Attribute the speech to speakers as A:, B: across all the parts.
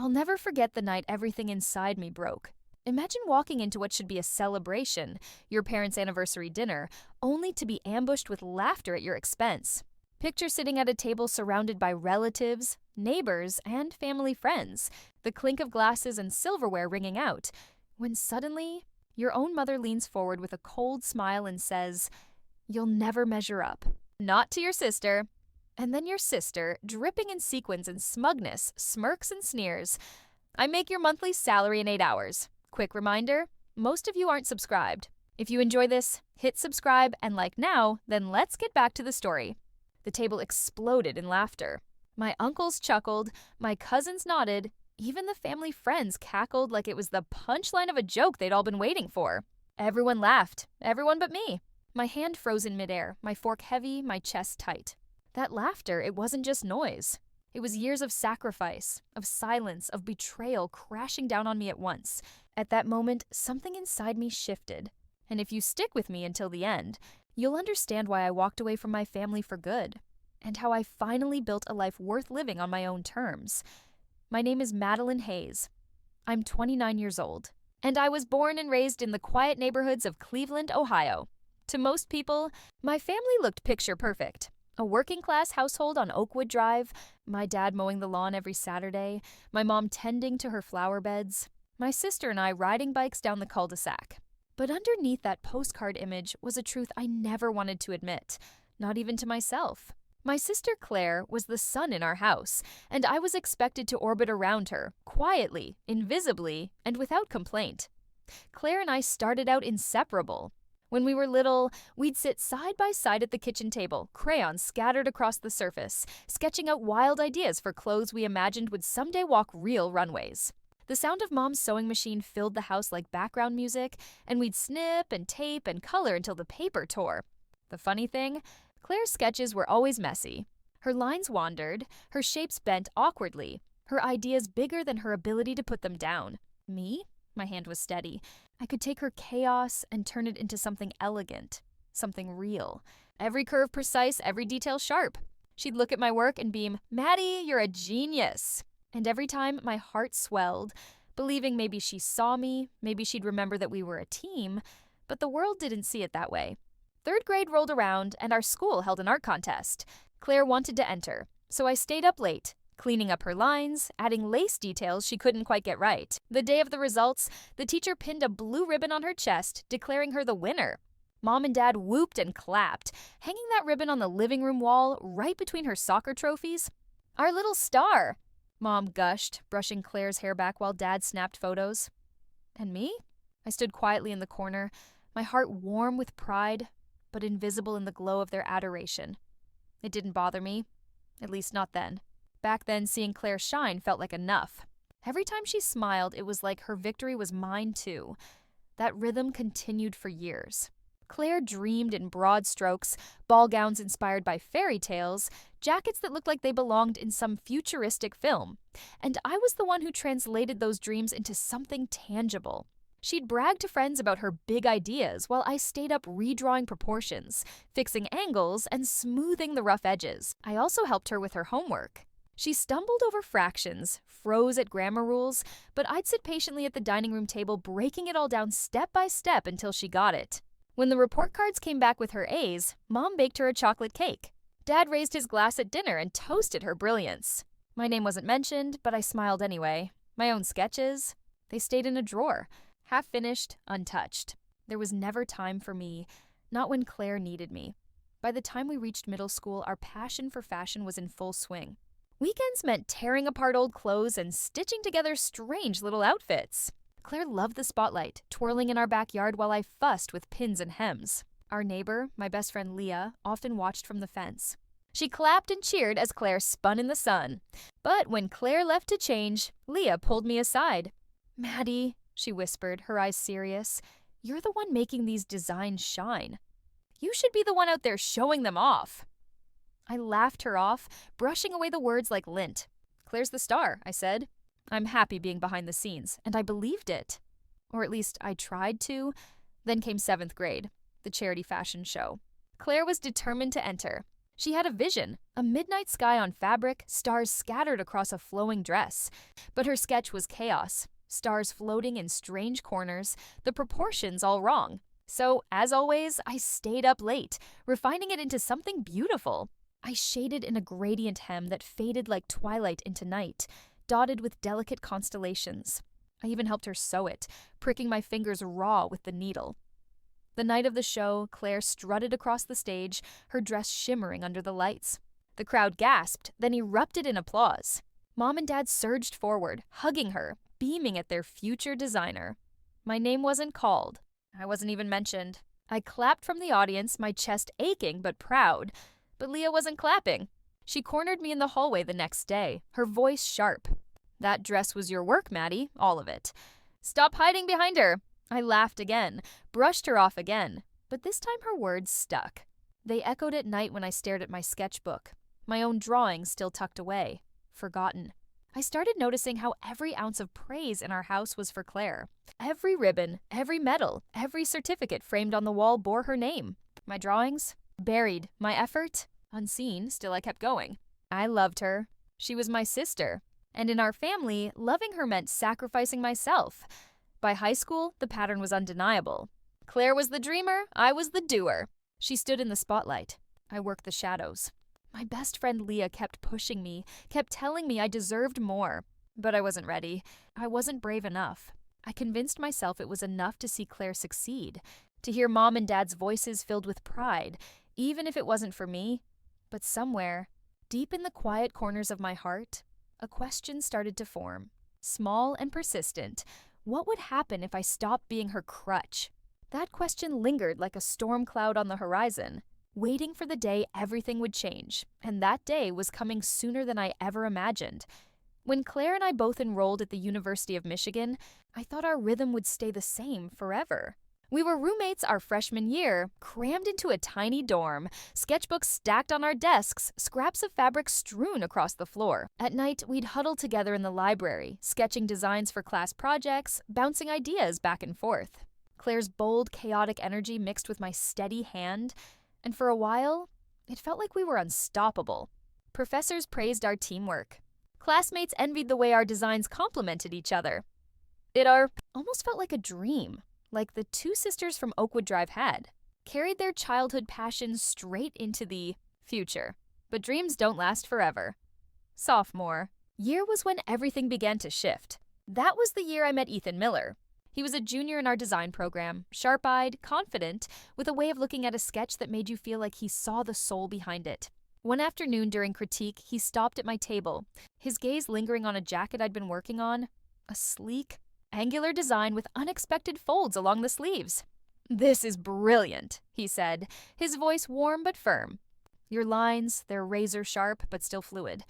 A: I'll never forget the night everything inside me broke. Imagine walking into what should be a celebration, your parents' anniversary dinner, only to be ambushed with laughter at your expense. Picture sitting at a table surrounded by relatives, neighbors, and family friends, the clink of glasses and silverware ringing out, when suddenly, your own mother leans forward with a cold smile and says, "You'll never measure up. Not to your sister." And then your sister, dripping in sequins and smugness, smirks and sneers, "I make your monthly salary in 8 hours. Quick reminder, most of you aren't subscribed. If you enjoy this, hit subscribe and like now, then let's get back to the story." The table exploded in laughter. My uncles chuckled, my cousins nodded, even the family friends cackled like it was the punchline of a joke they'd all been waiting for. Everyone laughed, everyone but me. My hand froze in midair, my fork heavy, my chest tight. That laughter, it wasn't just noise. It was years of sacrifice, of silence, of betrayal crashing down on me at once. At that moment, something inside me shifted. And if you stick with me until the end, you'll understand why I walked away from my family for good, and how I finally built a life worth living on my own terms. My name is Madeline Hayes. I'm 29 years old, and I was born and raised in the quiet neighborhoods of Cleveland, Ohio. To most people, my family looked picture perfect. A working-class household on Oakwood Drive, my dad mowing the lawn every Saturday, my mom tending to her flower beds, my sister and I riding bikes down the cul-de-sac. But underneath that postcard image was a truth I never wanted to admit, not even to myself. My sister Claire was the sun in our house, and I was expected to orbit around her, quietly, invisibly, and without complaint. Claire and I started out inseparable. When we were little, we'd sit side by side at the kitchen table, crayons scattered across the surface, sketching out wild ideas for clothes we imagined would someday walk real runways. The sound of Mom's sewing machine filled the house like background music, and we'd snip and tape and color until the paper tore. The funny thing, Claire's sketches were always messy. Her lines wandered, her shapes bent awkwardly, her ideas bigger than her ability to put them down. Me? My hand was steady. I could take her chaos and turn it into something elegant, something real. Every curve precise, every detail sharp. She'd look at my work and beam, "Maddie, you're a genius." And every time my heart swelled, believing maybe she saw me, maybe she'd remember that we were a team, but the world didn't see it that way. 3rd grade rolled around and our school held an art contest. Claire wanted to enter, so I stayed up late, cleaning up her lines, adding lace details she couldn't quite get right. The day of the results, the teacher pinned a blue ribbon on her chest, declaring her the winner. Mom and Dad whooped and clapped, hanging that ribbon on the living room wall right between her soccer trophies. "Our little star," Mom gushed, brushing Claire's hair back while Dad snapped photos. And me? I stood quietly in the corner, my heart warm with pride, but invisible in the glow of their adoration. It didn't bother me, at least not then. Back then, seeing Claire shine felt like enough. Every time she smiled, it was like her victory was mine too. That rhythm continued for years. Claire dreamed in broad strokes, ball gowns inspired by fairy tales, jackets that looked like they belonged in some futuristic film. And I was the one who translated those dreams into something tangible. She'd brag to friends about her big ideas while I stayed up redrawing proportions, fixing angles, and smoothing the rough edges. I also helped her with her homework. She stumbled over fractions, froze at grammar rules, but I'd sit patiently at the dining room table breaking it all down step by step until she got it. When the report cards came back with her A's, Mom baked her a chocolate cake. Dad raised his glass at dinner and toasted her brilliance. My name wasn't mentioned, but I smiled anyway. My own sketches, they stayed in a drawer, half-finished, untouched. There was never time for me, not when Claire needed me. By the time we reached middle school, our passion for fashion was in full swing. Weekends meant tearing apart old clothes and stitching together strange little outfits. Claire loved the spotlight, twirling in our backyard while I fussed with pins and hems. Our neighbor, my best friend Leah, often watched from the fence. She clapped and cheered as Claire spun in the sun. But when Claire left to change, Leah pulled me aside. "Maddie," she whispered, her eyes serious, "you're the one making these designs shine. You should be the one out there showing them off." I laughed her off, brushing away the words like lint. "Claire's the star," I said. I'm happy being behind the scenes, and I believed it. Or at least I tried to. Then came 7th grade, the charity fashion show. Claire was determined to enter. She had a vision, a midnight sky on fabric, stars scattered across a flowing dress. But her sketch was chaos, stars floating in strange corners, the proportions all wrong. So, as always, I stayed up late, refining it into something beautiful. I shaded in a gradient hem that faded like twilight into night, dotted with delicate constellations. I even helped her sew it, pricking my fingers raw with the needle. The night of the show, Claire strutted across the stage, her dress shimmering under the lights. The crowd gasped, then erupted in applause. Mom and Dad surged forward, hugging her, beaming at their future designer. My name wasn't called. I wasn't even mentioned. I clapped from the audience, my chest aching but proud. But Leah wasn't clapping. She cornered me in the hallway the next day, her voice sharp. "That dress was your work, Maddie, all of it. Stop hiding behind her." I laughed again, brushed her off again, but this time her words stuck. They echoed at night when I stared at my sketchbook, my own drawings still tucked away, forgotten. I started noticing how every ounce of praise in our house was for Claire. Every ribbon, every medal, every certificate framed on the wall bore her name. My drawings? Buried. My effort? Unseen, still I kept going. I loved her. She was my sister. And in our family, loving her meant sacrificing myself. By high school, the pattern was undeniable. Claire was the dreamer, I was the doer. She stood in the spotlight. I worked the shadows. My best friend Leah kept pushing me, kept telling me I deserved more. But I wasn't ready. I wasn't brave enough. I convinced myself it was enough to see Claire succeed, to hear Mom and Dad's voices filled with pride, even if it wasn't for me. But somewhere, deep in the quiet corners of my heart, a question started to form, small and persistent. What would happen if I stopped being her crutch? That question lingered like a storm cloud on the horizon, waiting for the day everything would change, and that day was coming sooner than I ever imagined. When Claire and I both enrolled at the University of Michigan, I thought our rhythm would stay the same forever. We were roommates our freshman year, crammed into a tiny dorm, sketchbooks stacked on our desks, scraps of fabric strewn across the floor. At night, we'd huddle together in the library, sketching designs for class projects, bouncing ideas back and forth. Claire's bold, chaotic energy mixed with my steady hand, and for a while, it felt like we were unstoppable. Professors praised our teamwork. Classmates envied the way our designs complemented each other. It almost felt like a dream. Like the two sisters from Oakwood Drive had, carried their childhood passions straight into the future. But dreams don't last forever. Sophomore year was when everything began to shift. That was the year I met Ethan Miller. He was a junior in our design program, sharp-eyed, confident, with a way of looking at a sketch that made you feel like he saw the soul behind it. One afternoon during critique, he stopped at my table, his gaze lingering on a jacket I'd been working on, a sleek, angular design with unexpected folds along the sleeves. "This is brilliant," he said, his voice warm but firm. "Your lines, they're razor sharp but still fluid.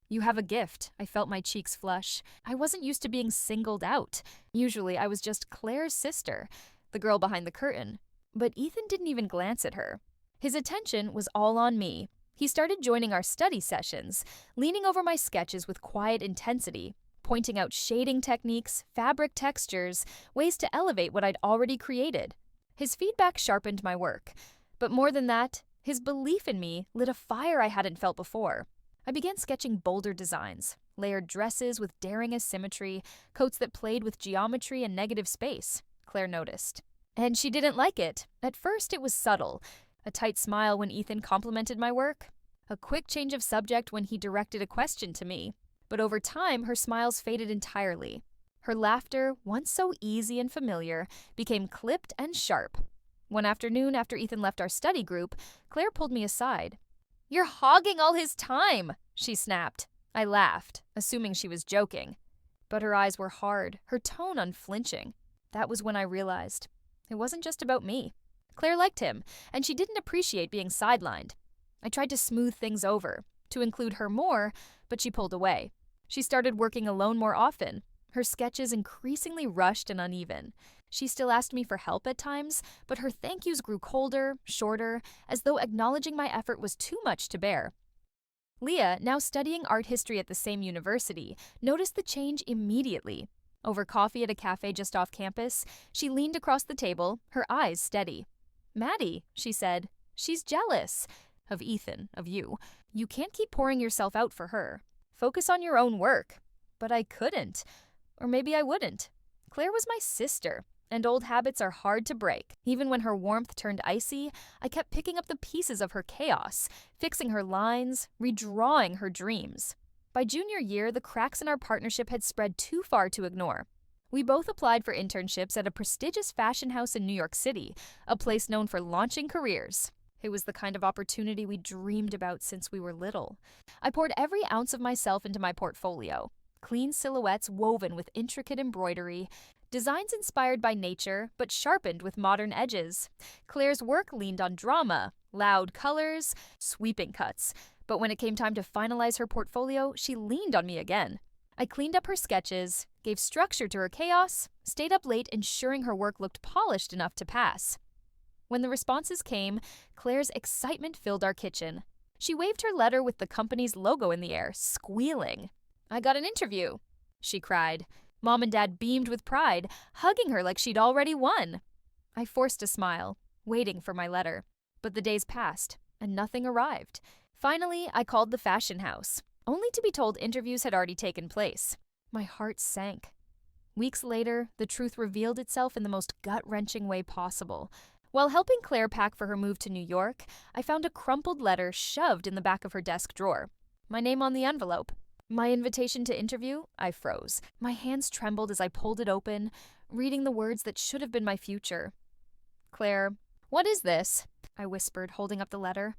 A: You have a gift." I felt my cheeks flush. I wasn't used to being singled out. Usually I was just Claire's sister, the girl behind the curtain. But Ethan didn't even glance at her. His attention was all on me. He started joining our study sessions, leaning over my sketches with quiet intensity, pointing out shading techniques, fabric textures, ways to elevate what I'd already created. His feedback sharpened my work. But more than that, his belief in me lit a fire I hadn't felt before. I began sketching bolder designs, layered dresses with daring asymmetry, coats that played with geometry and negative space, Claire noticed. And she didn't like it. At first, it was subtle. A tight smile when Ethan complimented my work. A quick change of subject when he directed a question to me. But over time, her smiles faded entirely. Her laughter, once so easy and familiar, became clipped and sharp. One afternoon after Ethan left our study group, Claire pulled me aside. "You're hogging all his time," she snapped. I laughed, assuming she was joking. But her eyes were hard, her tone unflinching. That was when I realized it wasn't just about me. Claire liked him, and she didn't appreciate being sidelined. I tried to smooth things over, to include her more, but she pulled away. She started working alone more often, her sketches increasingly rushed and uneven. She still asked me for help at times, but her thank yous grew colder, shorter, as though acknowledging my effort was too much to bear. Leah, now studying art history at the same university, noticed the change immediately. Over coffee at a cafe just off campus, she leaned across the table, her eyes steady. "Maddie," she said, "she's jealous. of Ethan, of you. You can't keep pouring yourself out for her. Focus on your own work. But I couldn't. Or maybe I wouldn't. Claire was my sister, and old habits are hard to break. Even when her warmth turned icy, I kept picking up the pieces of her chaos, fixing her lines, redrawing her dreams. By junior year, the cracks in our partnership had spread too far to ignore. We both applied for internships at a prestigious fashion house in New York City, a place known for launching careers. It was the kind of opportunity we dreamed about since we were little. I poured every ounce of myself into my portfolio. Clean silhouettes woven with intricate embroidery, designs inspired by nature but sharpened with modern edges. Claire's work leaned on drama, loud colors, sweeping cuts. But when it came time to finalize her portfolio, she leaned on me again. I cleaned up her sketches, gave structure to her chaos, stayed up late ensuring her work looked polished enough to pass. When the responses came, Claire's excitement filled our kitchen. She waved her letter with the company's logo in the air, squealing. "I got an interview," she cried. Mom and Dad beamed with pride, hugging her like she'd already won. I forced a smile, waiting for my letter. But the days passed, and nothing arrived. Finally, I called the fashion house, only to be told interviews had already taken place. My heart sank. Weeks later, the truth revealed itself in the most gut-wrenching way possible. While helping Claire pack for her move to New York, I found a crumpled letter shoved in the back of her desk drawer. My name on the envelope. My invitation to interview? I froze. My hands trembled as I pulled it open, reading the words that should have been my future. "Claire, what is this?" I whispered, holding up the letter.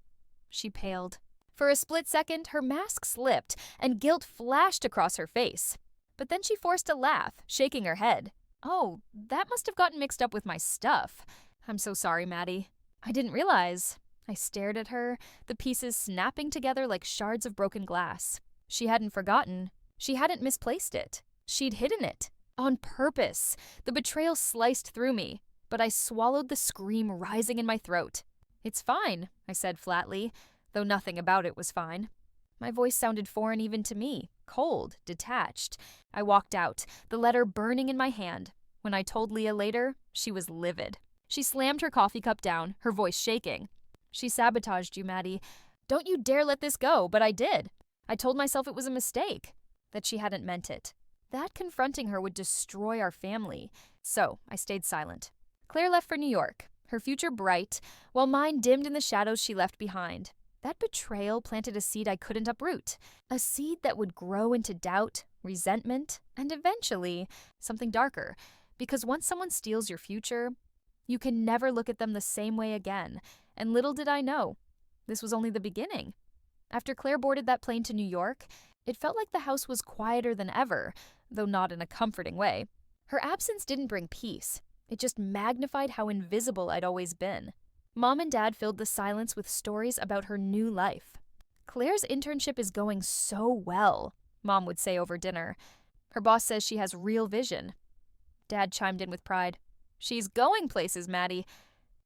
A: She paled. For a split second, her mask slipped, and guilt flashed across her face. But then she forced a laugh, shaking her head. "Oh, that must have gotten mixed up with my stuff. I'm so sorry, Maddie. I didn't realize." I stared at her, the pieces snapping together like shards of broken glass. She hadn't forgotten. She hadn't misplaced it. She'd hidden it. On purpose. The betrayal sliced through me, but I swallowed the scream rising in my throat. "It's fine," I said flatly, though nothing about it was fine. My voice sounded foreign even to me, cold, detached. I walked out, the letter burning in my hand. When I told Leah later, she was livid. She slammed her coffee cup down, her voice shaking. "She sabotaged you, Maddie. Don't you dare let this go," but I did. I told myself it was a mistake, that she hadn't meant it. That confronting her would destroy our family. So I stayed silent. Claire left for New York, her future bright, while mine dimmed in the shadows she left behind. That betrayal planted a seed I couldn't uproot, a seed that would grow into doubt, resentment, and eventually something darker. Because once someone steals your future, you can never look at them the same way again. And little did I know, this was only the beginning. After Claire boarded that plane to New York, it felt like the house was quieter than ever, though not in a comforting way. Her absence didn't bring peace. It just magnified how invisible I'd always been. Mom and Dad filled the silence with stories about her new life. "Claire's internship is going so well," Mom would say over dinner. "Her boss says she has real vision." Dad chimed in with pride. "She's going places, Maddie.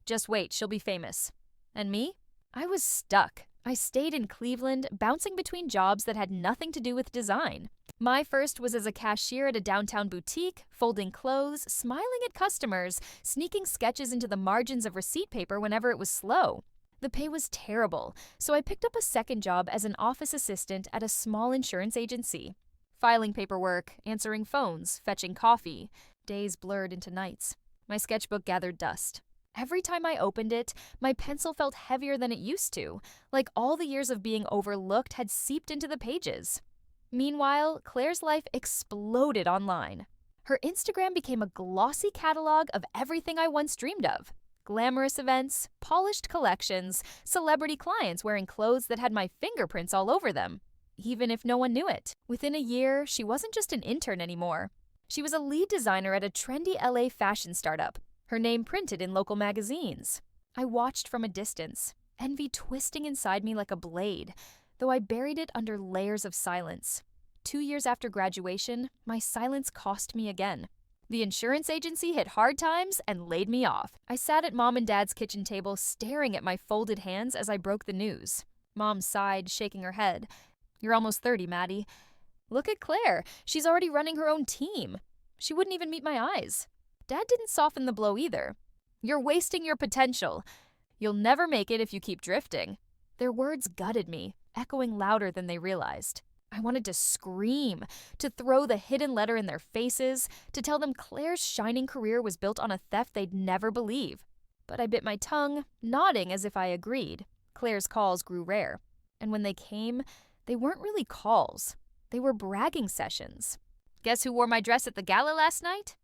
A: Just wait, she'll be famous." And me? I was stuck. I stayed in Cleveland, bouncing between jobs that had nothing to do with design. My first was as a cashier at a downtown boutique, folding clothes, smiling at customers, sneaking sketches into the margins of receipt paper whenever it was slow. The pay was terrible, so I picked up a second job as an office assistant at a small insurance agency. Filing paperwork, answering phones, fetching coffee. Days blurred into nights. My sketchbook gathered dust. Every time I opened it, my pencil felt heavier than it used to, like all the years of being overlooked had seeped into the pages. Meanwhile, Claire's life exploded online. Her Instagram became a glossy catalog of everything I once dreamed of. Glamorous events, polished collections, celebrity clients wearing clothes that had my fingerprints all over them. Even if no one knew it. Within a year, she wasn't just an intern anymore. She was a lead designer at a trendy LA fashion startup. Her name printed in local magazines. I watched from a distance, envy twisting inside me like a blade, though I buried it under layers of silence. 2 years after graduation, my silence cost me again. The insurance agency hit hard times and laid me off. I sat at Mom and Dad's kitchen table staring at my folded hands as I broke the news. Mom sighed, shaking her head. "You're almost 30, Maddie. Look at Claire. She's already running her own team. She wouldn't even meet my eyes." Dad didn't soften the blow either. "You're wasting your potential. You'll never make it if you keep drifting." Their words gutted me, echoing louder than they realized. I wanted to scream, to throw the hidden letter in their faces, to tell them Claire's shining career was built on a theft they'd never believe. But I bit my tongue, nodding as if I agreed. Claire's calls grew rare. And when they came, they weren't really calls. They were bragging sessions. "Guess who wore my dress at the gala last night?"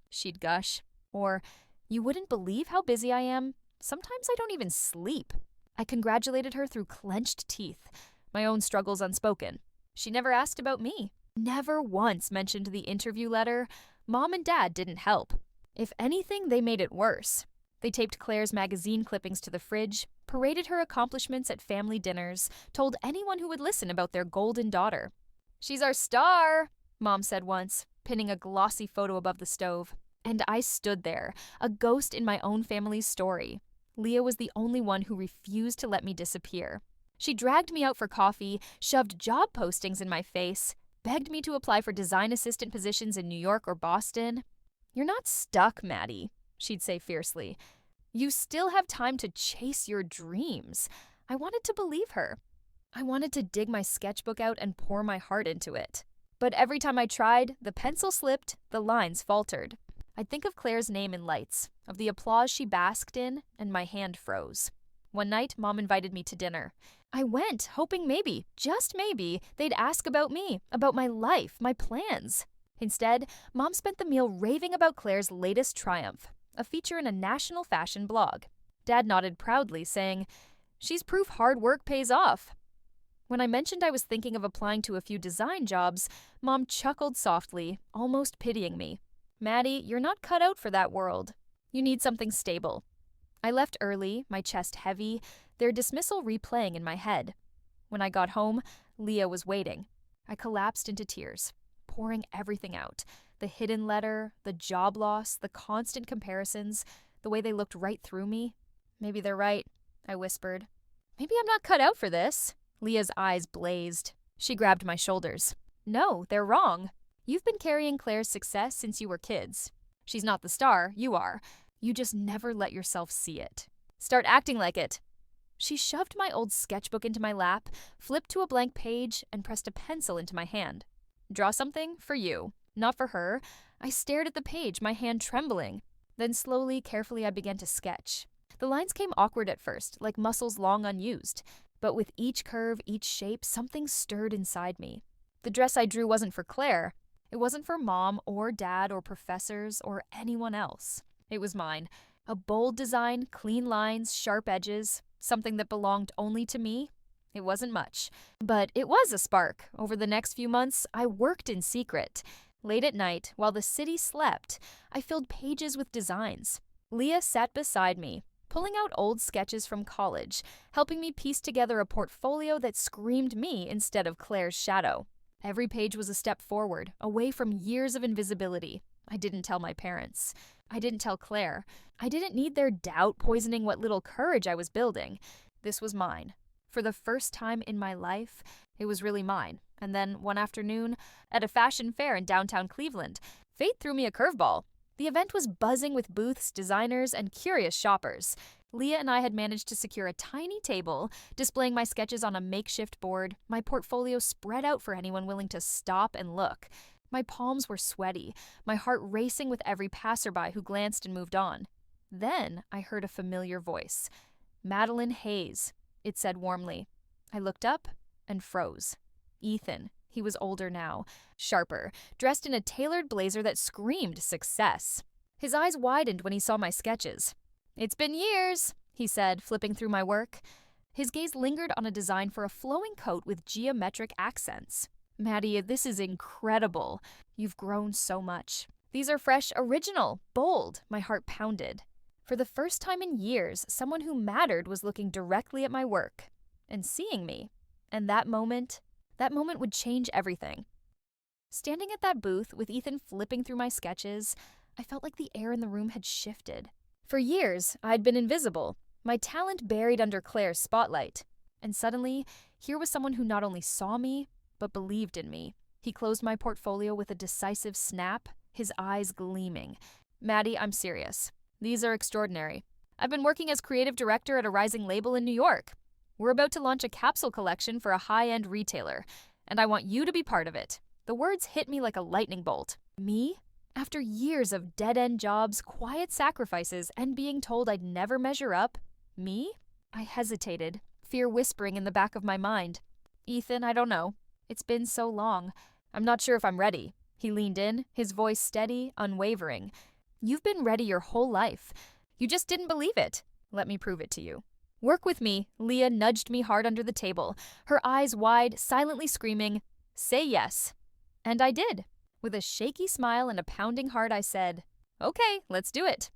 A: She'd gush. Or, "You wouldn't believe how busy I am. Sometimes I don't even sleep." I congratulated her through clenched teeth, my own struggles unspoken. She never asked about me. Never once mentioned the interview letter. Mom and Dad didn't help. If anything, they made it worse. They taped Claire's magazine clippings to the fridge, paraded her accomplishments at family dinners, told anyone who would listen about their golden daughter. "She's our star," Mom said once, pinning a glossy photo above the stove. And I stood there, a ghost in my own family's story. Leah was the only one who refused to let me disappear. She dragged me out for coffee, shoved job postings in my face, begged me to apply for design assistant positions in New York or Boston. "You're not stuck, Maddie," she'd say fiercely. "You still have time to chase your dreams." I wanted to believe her. I wanted to dig my sketchbook out and pour my heart into it. But every time I tried, the pencil slipped, the lines faltered. I'd think of Claire's name in lights, of the applause she basked in, and my hand froze. One night, Mom invited me to dinner. I went, hoping maybe, just maybe, they'd ask about me, about my life, my plans. Instead, Mom spent the meal raving about Claire's latest triumph, a feature in a national fashion blog. Dad nodded proudly, saying, "She's proof hard work pays off." When I mentioned I was thinking of applying to a few design jobs, Mom chuckled softly, almost pitying me. "Maddie, you're not cut out for that world. You need something stable." I left early, my chest heavy, their dismissal replaying in my head. When I got home, Leah was waiting. I collapsed into tears, pouring everything out. The hidden letter, the job loss, the constant comparisons, the way they looked right through me. "Maybe they're right," I whispered. "Maybe I'm not cut out for this." Leah's eyes blazed. She grabbed my shoulders. "No, they're wrong. You've been carrying Claire's success since you were kids. She's not the star, you are. You just never let yourself see it. Start acting like it." She shoved my old sketchbook into my lap, flipped to a blank page, and pressed a pencil into my hand. "Draw something for you, not for her." I stared at the page, my hand trembling. Then slowly, carefully, I began to sketch. The lines came awkward at first, like muscles long unused. But with each curve, each shape, something stirred inside me. The dress I drew wasn't for Claire. It wasn't for Mom or Dad or professors or anyone else. It was mine. A bold design, clean lines, sharp edges, something that belonged only to me. It wasn't much, but it was a spark. Over the next few months, I worked in secret. Late at night, while the city slept, I filled pages with designs. Leah sat beside me, pulling out old sketches from college, helping me piece together a portfolio that screamed me instead of Claire's shadow. Every page was a step forward, away from years of invisibility. I didn't tell my parents. I didn't tell Claire. I didn't need their doubt poisoning what little courage I was building. This was mine. For the first time in my life, it was really mine. And then, one afternoon, at a fashion fair in downtown Cleveland, fate threw me a curveball. The event was buzzing with booths, designers, and curious shoppers. Leah and I had managed to secure a tiny table, displaying my sketches on a makeshift board, my portfolio spread out for anyone willing to stop and look. My palms were sweaty, my heart racing with every passerby who glanced and moved on. Then I heard a familiar voice. "Madeline Hayes," it said warmly. I looked up and froze. Ethan. He was older now, sharper, dressed in a tailored blazer that screamed success. His eyes widened when he saw my sketches. "It's been years," he said, flipping through my work. His gaze lingered on a design for a flowing coat with geometric accents. "Maddie, this is incredible. You've grown so much. These are fresh, original, bold." My heart pounded. For the first time in years, someone who mattered was looking directly at my work and seeing me. And that moment would change everything. Standing at that booth with Ethan flipping through my sketches, I felt like the air in the room had shifted. For years, I'd been invisible, my talent buried under Claire's spotlight. And suddenly, here was someone who not only saw me, but believed in me. He closed my portfolio with a decisive snap, his eyes gleaming. "Maddie, I'm serious. These are extraordinary. I've been working as creative director at a rising label in New York. We're about to launch a capsule collection for a high-end retailer, and I want you to be part of it." The words hit me like a lightning bolt. Me? After years of dead-end jobs, quiet sacrifices, and being told I'd never measure up, me? I hesitated, fear whispering in the back of my mind. "Ethan, I don't know. It's been so long. I'm not sure if I'm ready." He leaned in, his voice steady, unwavering. "You've been ready your whole life. You just didn't believe it. Let me prove it to you." "Work with me." Leah nudged me hard under the table, her eyes wide, silently screaming, "Say yes." And I did. With a shaky smile and a pounding heart, I said, "Okay, let's do it."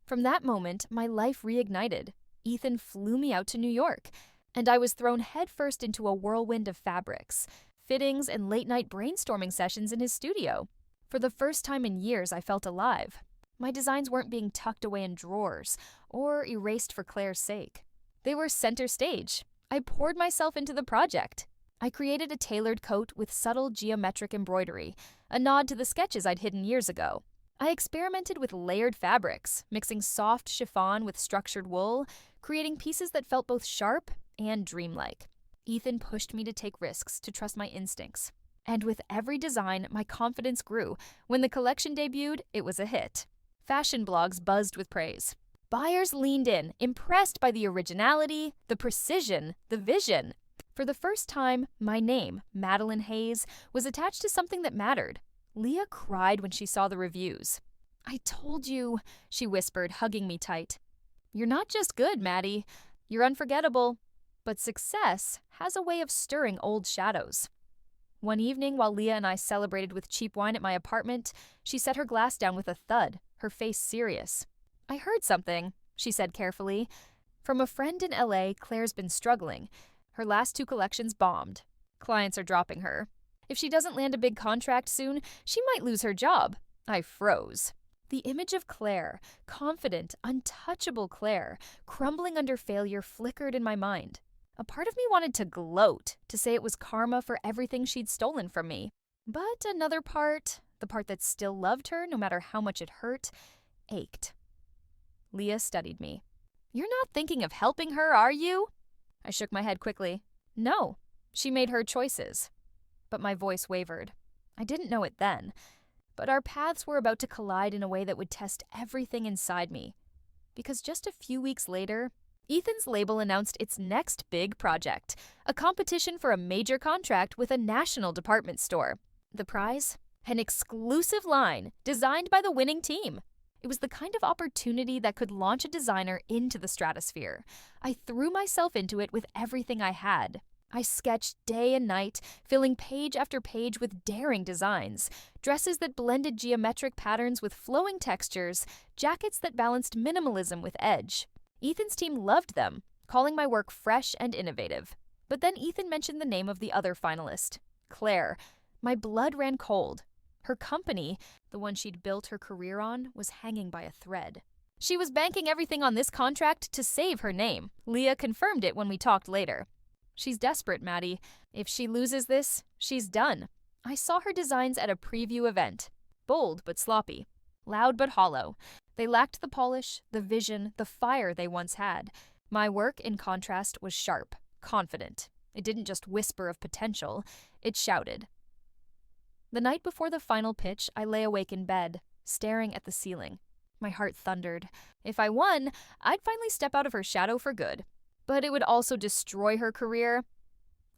A: From that moment, my life reignited. Ethan flew me out to New York, and I was thrown headfirst into a whirlwind of fabrics, fittings, and late-night brainstorming sessions in his studio. For the first time in years, I felt alive. My designs weren't being tucked away in drawers or erased for Claire's sake. They were center stage. I poured myself into the project. I created a tailored coat with subtle geometric embroidery, a nod to the sketches I'd hidden years ago. I experimented with layered fabrics, mixing soft chiffon with structured wool, creating pieces that felt both sharp and dreamlike. Ethan pushed me to take risks, to trust my instincts. And with every design, my confidence grew. When the collection debuted, it was a hit. Fashion blogs buzzed with praise. Buyers leaned in, impressed by the originality, the precision, the vision. For the first time, my name, Madeline Hayes, was attached to something that mattered. Leah cried when she saw the reviews. "I told you," she whispered, hugging me tight. "You're not just good, Maddie. You're unforgettable." But success has a way of stirring old shadows. One evening, while Leah and I celebrated with cheap wine at my apartment, she set her glass down with a thud, her face serious. "I heard something," she said carefully. "From a friend in LA, Claire's been struggling. Her last 2 collections bombed. Clients are dropping her. If she doesn't land a big contract soon, she might lose her job." I froze. The image of Claire, confident, untouchable Claire, crumbling under failure flickered in my mind. A part of me wanted to gloat, to say it was karma for everything she'd stolen from me. But another part, the part that still loved her no matter how much it hurt, ached. Leah studied me. "You're not thinking of helping her, are you?" I shook my head quickly. "No, she made her choices." But my voice wavered. I didn't know it then, but our paths were about to collide in a way that would test everything inside me. Because just a few weeks later, Ethan's label announced its next big project, a competition for a major contract with a national department store. The prize? An exclusive line designed by the winning team. It was the kind of opportunity that could launch a designer into the stratosphere. I threw myself into it with everything I had. I sketched day and night, filling page after page with daring designs, dresses that blended geometric patterns with flowing textures, jackets that balanced minimalism with edge. Ethan's team loved them, calling my work fresh and innovative. But then Ethan mentioned the name of the other finalist, Claire. My blood ran cold. Her company, the one she'd built her career on, was hanging by a thread. She was banking everything on this contract to save her name. Leah confirmed it when we talked later. "She's desperate, Maddie. If she loses this, she's done." I saw her designs at a preview event. Bold but sloppy. Loud but hollow. They lacked the polish, the vision, the fire they once had. My work, in contrast, was sharp, confident. It didn't just whisper of potential, it shouted. The night before the final pitch, I lay awake in bed, staring at the ceiling. My heart thundered. If I won, I'd finally step out of her shadow for good. But it would also destroy her career.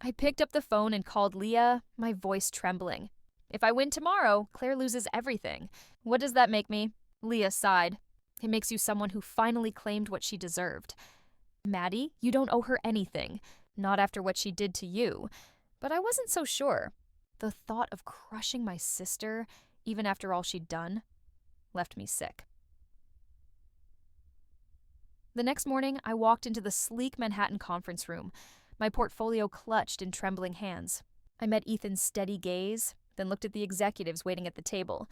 A: I picked up the phone and called Leah, my voice trembling. "If I win tomorrow, Claire loses everything. What does that make me?" Leah sighed. "It makes you someone who finally claimed what she deserved. Maddie, you don't owe her anything. Not after what she did to you." But I wasn't so sure. The thought of crushing my sister, even after all she'd done, left me sick. The next morning, I walked into the sleek Manhattan conference room, my portfolio clutched in trembling hands. I met Ethan's steady gaze, then looked at the executives waiting at the table.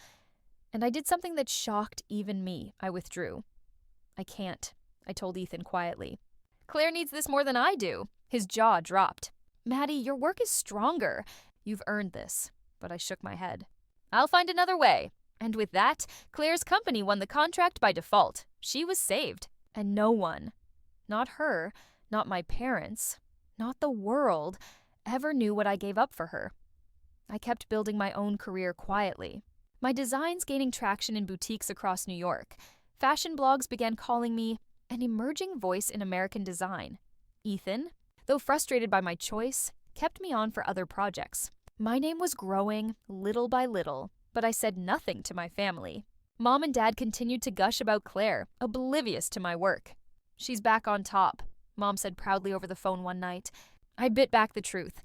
A: And I did something that shocked even me. I withdrew. "I can't," I told Ethan quietly. "Claire needs this more than I do." His jaw dropped. "Maddie, your work is stronger. You've earned this." But I shook my head. "I'll find another way." And with that, Claire's company won the contract by default. She was saved. And no one, not her, not my parents, not the world, ever knew what I gave up for her. I kept building my own career quietly. My designs gaining traction in boutiques across New York. Fashion blogs began calling me an emerging voice in American design. Ethan, though frustrated by my choice, kept me on for other projects. My name was growing little by little, but I said nothing to my family. Mom and Dad continued to gush about Claire, oblivious to my work. "She's back on top," Mom said proudly over the phone one night. I bit back the truth,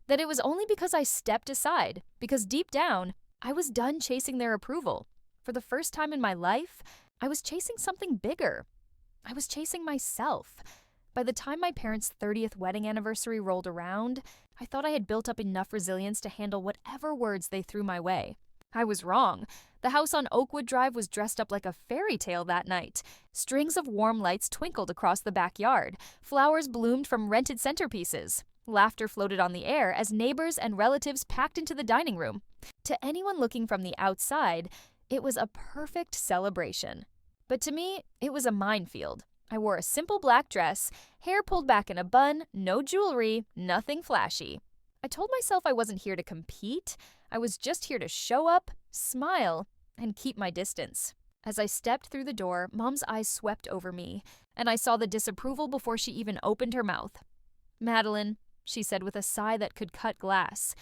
A: that it was only because I stepped aside, because deep down, I was done chasing their approval. For the first time in my life, I was chasing something bigger. I was chasing myself. By the time my parents' 30th wedding anniversary rolled around, I thought I had built up enough resilience to handle whatever words they threw my way. I was wrong. The house on Oakwood Drive was dressed up like a fairy tale that night. Strings of warm lights twinkled across the backyard. Flowers bloomed from rented centerpieces. Laughter floated on the air as neighbors and relatives packed into the dining room. To anyone looking from the outside, it was a perfect celebration. But to me, it was a minefield. I wore a simple black dress, hair pulled back in a bun, no jewelry, nothing flashy. I told myself I wasn't here to compete. I was just here to show up, smile, and keep my distance. As I stepped through the door, Mom's eyes swept over me, and I saw the disapproval before she even opened her mouth. "Madeline," she said with a sigh that could cut glass,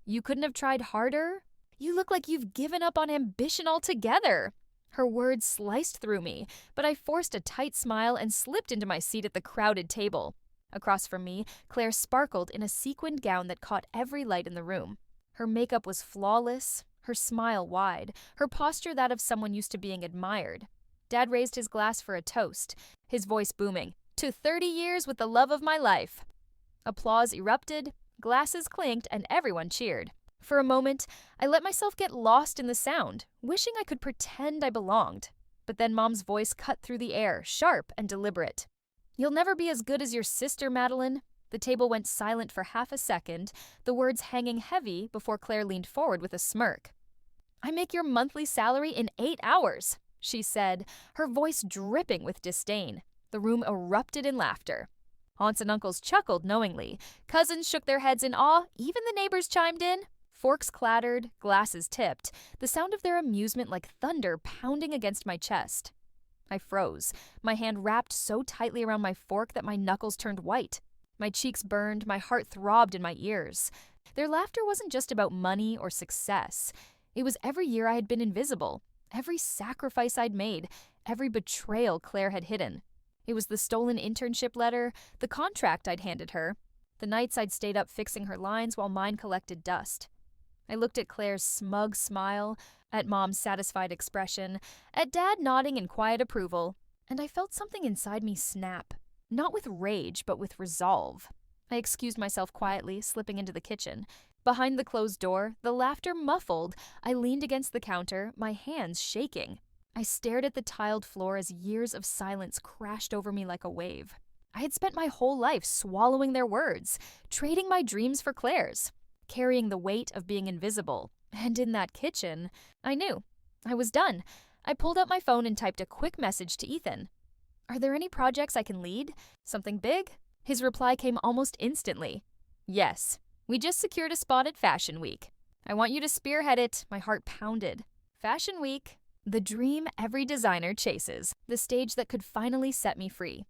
A: "you couldn't have tried harder? You look like you've given up on ambition altogether." Her words sliced through me, but I forced a tight smile and slipped into my seat at the crowded table. Across from me, Claire sparkled in a sequined gown that caught every light in the room. Her makeup was flawless, her smile wide, her posture that of someone used to being admired. Dad raised his glass for a toast, his voice booming, "To 30 years with the love of my life." Applause erupted, glasses clinked, and everyone cheered. For a moment, I let myself get lost in the sound, wishing I could pretend I belonged. But then Mom's voice cut through the air, sharp and deliberate. "You'll never be as good as your sister, Madeline." The table went silent for half a second, the words hanging heavy before Claire leaned forward with a smirk. "I make your monthly salary in 8 hours, she said, her voice dripping with disdain. The room erupted in laughter. Aunts and uncles chuckled knowingly. Cousins shook their heads in awe. Even the neighbors chimed in. Forks clattered, glasses tipped, the sound of their amusement like thunder pounding against my chest. I froze, my hand wrapped so tightly around my fork that my knuckles turned white. My cheeks burned, my heart throbbed in my ears. Their laughter wasn't just about money or success. It was every year I had been invisible, every sacrifice I'd made, every betrayal Claire had hidden. It was the stolen internship letter, the contract I'd handed her, the nights I'd stayed up fixing her lines while mine collected dust. I looked at Claire's smug smile, at Mom's satisfied expression, at Dad nodding in quiet approval, and I felt something inside me snap. Not with rage, but with resolve. I excused myself quietly, slipping into the kitchen. Behind the closed door, the laughter muffled, I leaned against the counter, my hands shaking. I stared at the tiled floor as years of silence crashed over me like a wave. I had spent my whole life swallowing their words, trading my dreams for Claire's, carrying the weight of being invisible. And in that kitchen, I knew. I was done. I pulled out my phone and typed a quick message to Ethan. "Are there any projects I can lead? Something big?" His reply came almost instantly. "Yes. We just secured a spot at Fashion Week. I want you to spearhead it." My heart pounded. Fashion Week, the dream every designer chases, the stage that could finally set me free.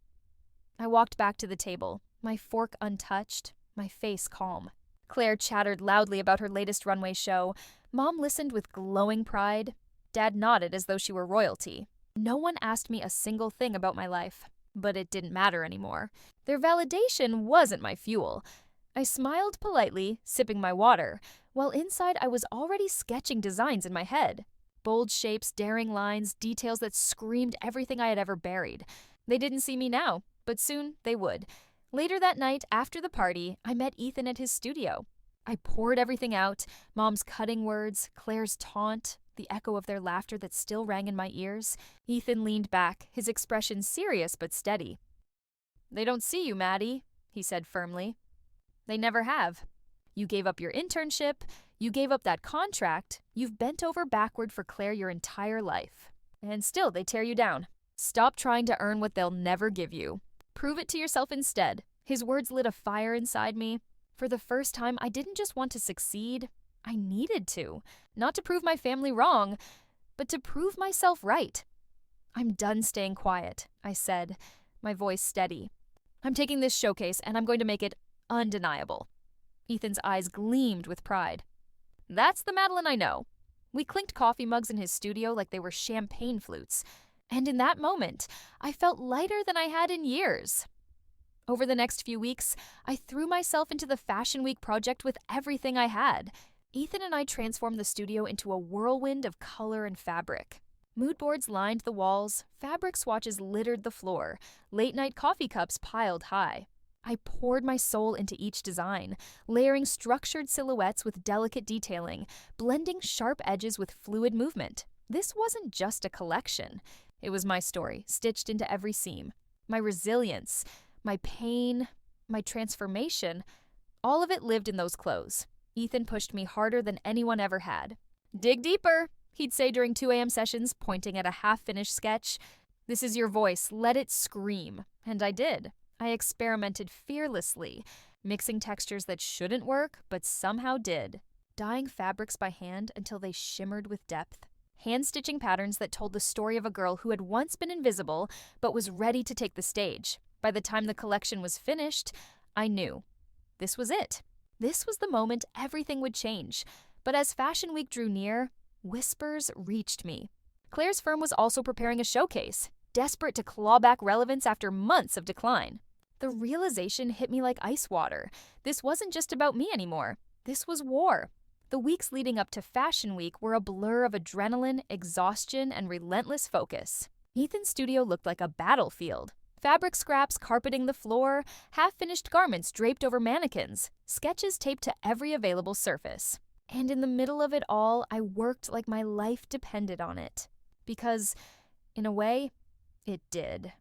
A: I walked back to the table, my fork untouched, my face calm. Claire chattered loudly about her latest runway show. Mom listened with glowing pride. Dad nodded as though she were royalty. No one asked me a single thing about my life, but it didn't matter anymore. Their validation wasn't my fuel. I smiled politely, sipping my water, while inside I was already sketching designs in my head. Bold shapes, daring lines, details that screamed everything I had ever buried. They didn't see me now, but soon they would. Later that night, after the party, I met Ethan at his studio. I poured everything out, Mom's cutting words, Claire's taunt, the echo of their laughter that still rang in my ears. Ethan leaned back, his expression serious but steady. "They don't see you, Maddie," he said firmly. "They never have. You gave up your internship, you gave up that contract, you've bent over backward for Claire your entire life. And still they tear you down. Stop trying to earn what they'll never give you. Prove it to yourself instead. His words lit a fire inside me. For the first time, I didn't just want to succeed, I needed to. Not to prove my family wrong, but to prove myself right. "I'm done staying quiet," I said, my voice steady. "I'm taking this showcase and I'm going to make it undeniable." Ethan's eyes gleamed with pride. "That's the Madeline I know." We clinked coffee mugs in his studio like they were champagne flutes. And in that moment, I felt lighter than I had in years. Over the next few weeks, I threw myself into the Fashion Week project with everything I had. Ethan and I transformed the studio into a whirlwind of color and fabric. Mood boards lined the walls, fabric swatches littered the floor, late-night coffee cups piled high. I poured my soul into each design, layering structured silhouettes with delicate detailing, blending sharp edges with fluid movement. This wasn't just a collection. It was my story, stitched into every seam. My resilience, my pain, my transformation, all of it lived in those clothes. Ethan pushed me harder than anyone ever had. "Dig deeper," he'd say during 2 a.m. sessions, pointing at a half-finished sketch. "This is your voice, let it scream." And I did. I experimented fearlessly, mixing textures that shouldn't work, but somehow did. Dyeing fabrics by hand until they shimmered with depth. Hand-stitching patterns that told the story of a girl who had once been invisible, but was ready to take the stage. By the time the collection was finished, I knew. This was it. This was the moment everything would change. But as Fashion Week drew near, whispers reached me. Claire's firm was also preparing a showcase, desperate to claw back relevance after months of decline. The realization hit me like ice water. This wasn't just about me anymore. This was war. The weeks leading up to Fashion Week were a blur of adrenaline, exhaustion, and relentless focus. Ethan's studio looked like a battlefield. Fabric scraps carpeting the floor, half-finished garments draped over mannequins, sketches taped to every available surface. And in the middle of it all, I worked like my life depended on it. Because, in a way, it did.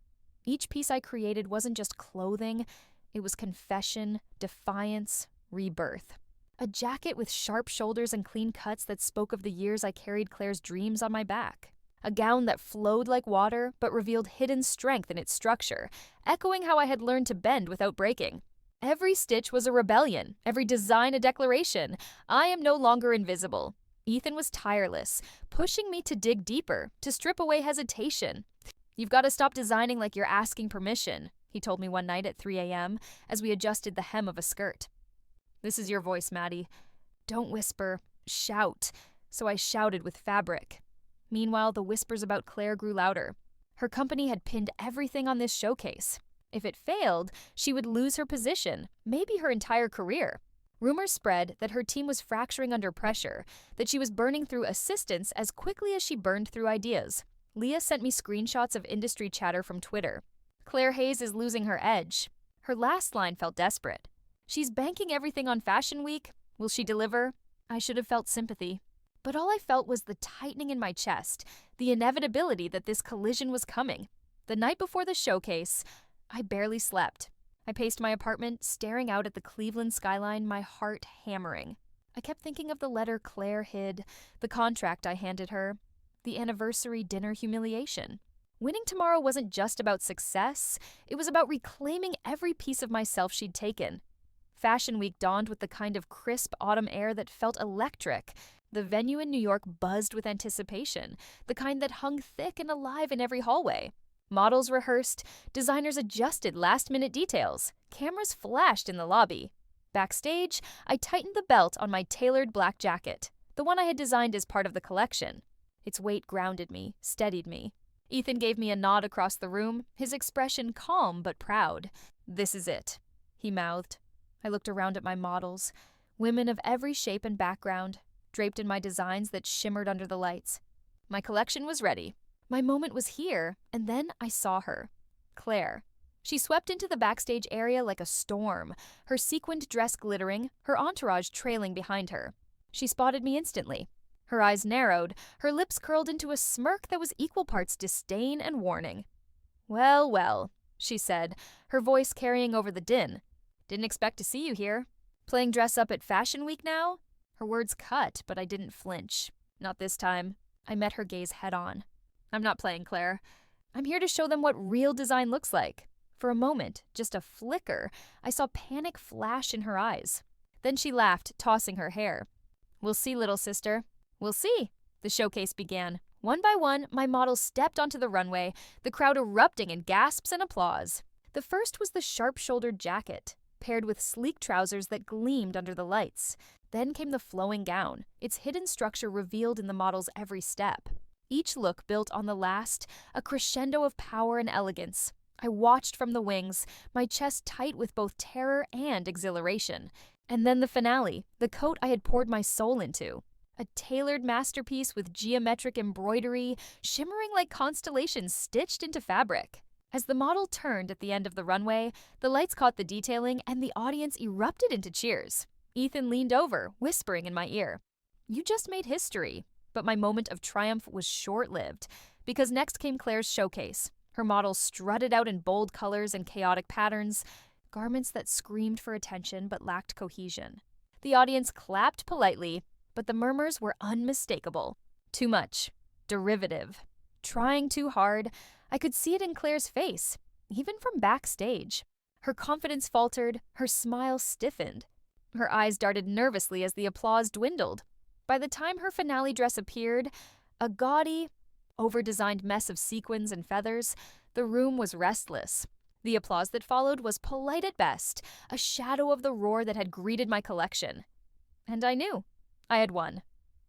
A: Each piece I created wasn't just clothing, it was confession, defiance, rebirth. A jacket with sharp shoulders and clean cuts that spoke of the years I carried Claire's dreams on my back. A gown that flowed like water, but revealed hidden strength in its structure, echoing how I had learned to bend without breaking. Every stitch was a rebellion, every design a declaration. I am no longer invisible. Ethan was tireless, pushing me to dig deeper, to strip away hesitation. "You've got to stop designing like you're asking permission," he told me one night at 3 a.m. as we adjusted the hem of a skirt. "This is your voice, Maddie. Don't whisper, shout." So I shouted with fabric. Meanwhile, the whispers about Claire grew louder. Her company had pinned everything on this showcase. If it failed, she would lose her position, maybe her entire career. Rumors spread that her team was fracturing under pressure, that she was burning through assistants as quickly as she burned through ideas. Leah sent me screenshots of industry chatter from Twitter. "Claire Hayes is losing her edge." Her last line felt desperate. "She's banking everything on Fashion Week. Will she deliver?" I should have felt sympathy. But all I felt was the tightening in my chest, the inevitability that this collision was coming. The night before the showcase, I barely slept. I paced my apartment, staring out at the Cleveland skyline, my heart hammering. I kept thinking of the letter Claire hid, the contract I handed her, the anniversary dinner humiliation. Winning tomorrow wasn't just about success, it was about reclaiming every piece of myself she'd taken. Fashion Week dawned with the kind of crisp autumn air that felt electric. The venue in New York buzzed with anticipation, the kind that hung thick and alive in every hallway. Models rehearsed, designers adjusted last-minute details, cameras flashed in the lobby. Backstage, I tightened the belt on my tailored black jacket, the one I had designed as part of the collection. Its weight grounded me, steadied me. Ethan gave me a nod across the room, his expression calm but proud. "This is it," he mouthed. I looked around at my models, women of every shape and background, draped in my designs that shimmered under the lights. My collection was ready. My moment was here, and then I saw her. Claire. She swept into the backstage area like a storm, her sequined dress glittering, her entourage trailing behind her. She spotted me instantly. Her eyes narrowed, her lips curled into a smirk that was equal parts disdain and warning. "Well, well," she said, her voice carrying over the din. "Didn't expect to see you here. Playing dress up at Fashion Week now?" Her words cut, but I didn't flinch. Not this time. I met her gaze head on. "I'm not playing, Claire. I'm here to show them what real design looks like. For a moment, just a flicker, I saw panic flash in her eyes. Then she laughed, tossing her hair. "We'll see, little sister. We'll see." The showcase began. One by one, my models stepped onto the runway, the crowd erupting in gasps and applause. The first was the sharp-shouldered jacket, paired with sleek trousers that gleamed under the lights. Then came the flowing gown, its hidden structure revealed in the model's every step. Each look built on the last, a crescendo of power and elegance. I watched from the wings, my chest tight with both terror and exhilaration. And then the finale, the coat I had poured my soul into. A tailored masterpiece with geometric embroidery, shimmering like constellations stitched into fabric. As the model turned at the end of the runway, the lights caught the detailing and the audience erupted into cheers. Ethan leaned over, whispering in my ear, "You just made history." But my moment of triumph was short-lived, because next came Claire's showcase. Her models strutted out in bold colors and chaotic patterns, garments that screamed for attention but lacked cohesion. The audience clapped politely, but the murmurs were unmistakable. Too much. Derivative. Trying too hard. I could see it in Claire's face, even from backstage. Her confidence faltered, her smile stiffened. Her eyes darted nervously as the applause dwindled. By the time her finale dress appeared, a gaudy, over-designed mess of sequins and feathers, the room was restless. The applause that followed was polite at best, a shadow of the roar that had greeted my collection. And I knew. I had won.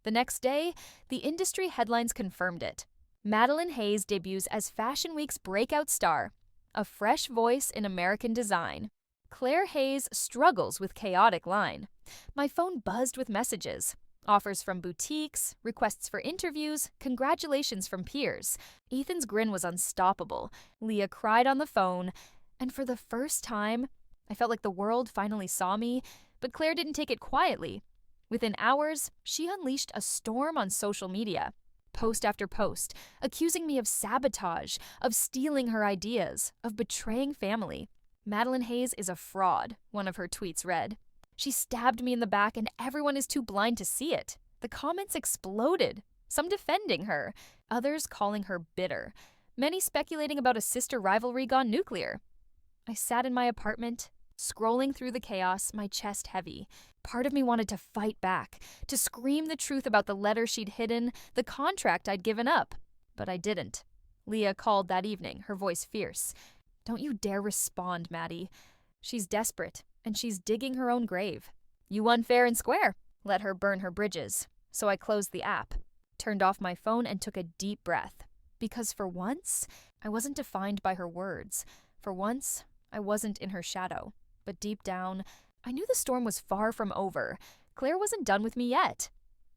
A: The next day, the industry headlines confirmed it. Madeline Hayes debuts as Fashion Week's breakout star, a fresh voice in American design. Claire Hayes struggles with chaotic line. My phone buzzed with messages. Offers from boutiques, requests for interviews, congratulations from peers. Ethan's grin was unstoppable. Leah cried on the phone, and for the first time, I felt like the world finally saw me, but Claire didn't take it quietly. Within hours, she unleashed a storm on social media, post after post, accusing me of sabotage, of stealing her ideas, of betraying family. "Madeline Hayes is a fraud," one of her tweets read. "She stabbed me in the back and everyone is too blind to see it." The comments exploded, some defending her, others calling her bitter, many speculating about a sister rivalry gone nuclear. I sat in my apartment, scrolling through the chaos, my chest heavy. Part of me wanted to fight back, to scream the truth about the letter she'd hidden, the contract I'd given up. But I didn't. Leah called that evening, her voice fierce. "Don't you dare respond, Maddie. She's desperate, and she's digging her own grave. You won fair and square. Let her burn her bridges." So I closed the app, turned off my phone, and took a deep breath. Because for once, I wasn't defined by her words. For once, I wasn't in her shadow. But deep down, I knew the storm was far from over. Claire wasn't done with me yet.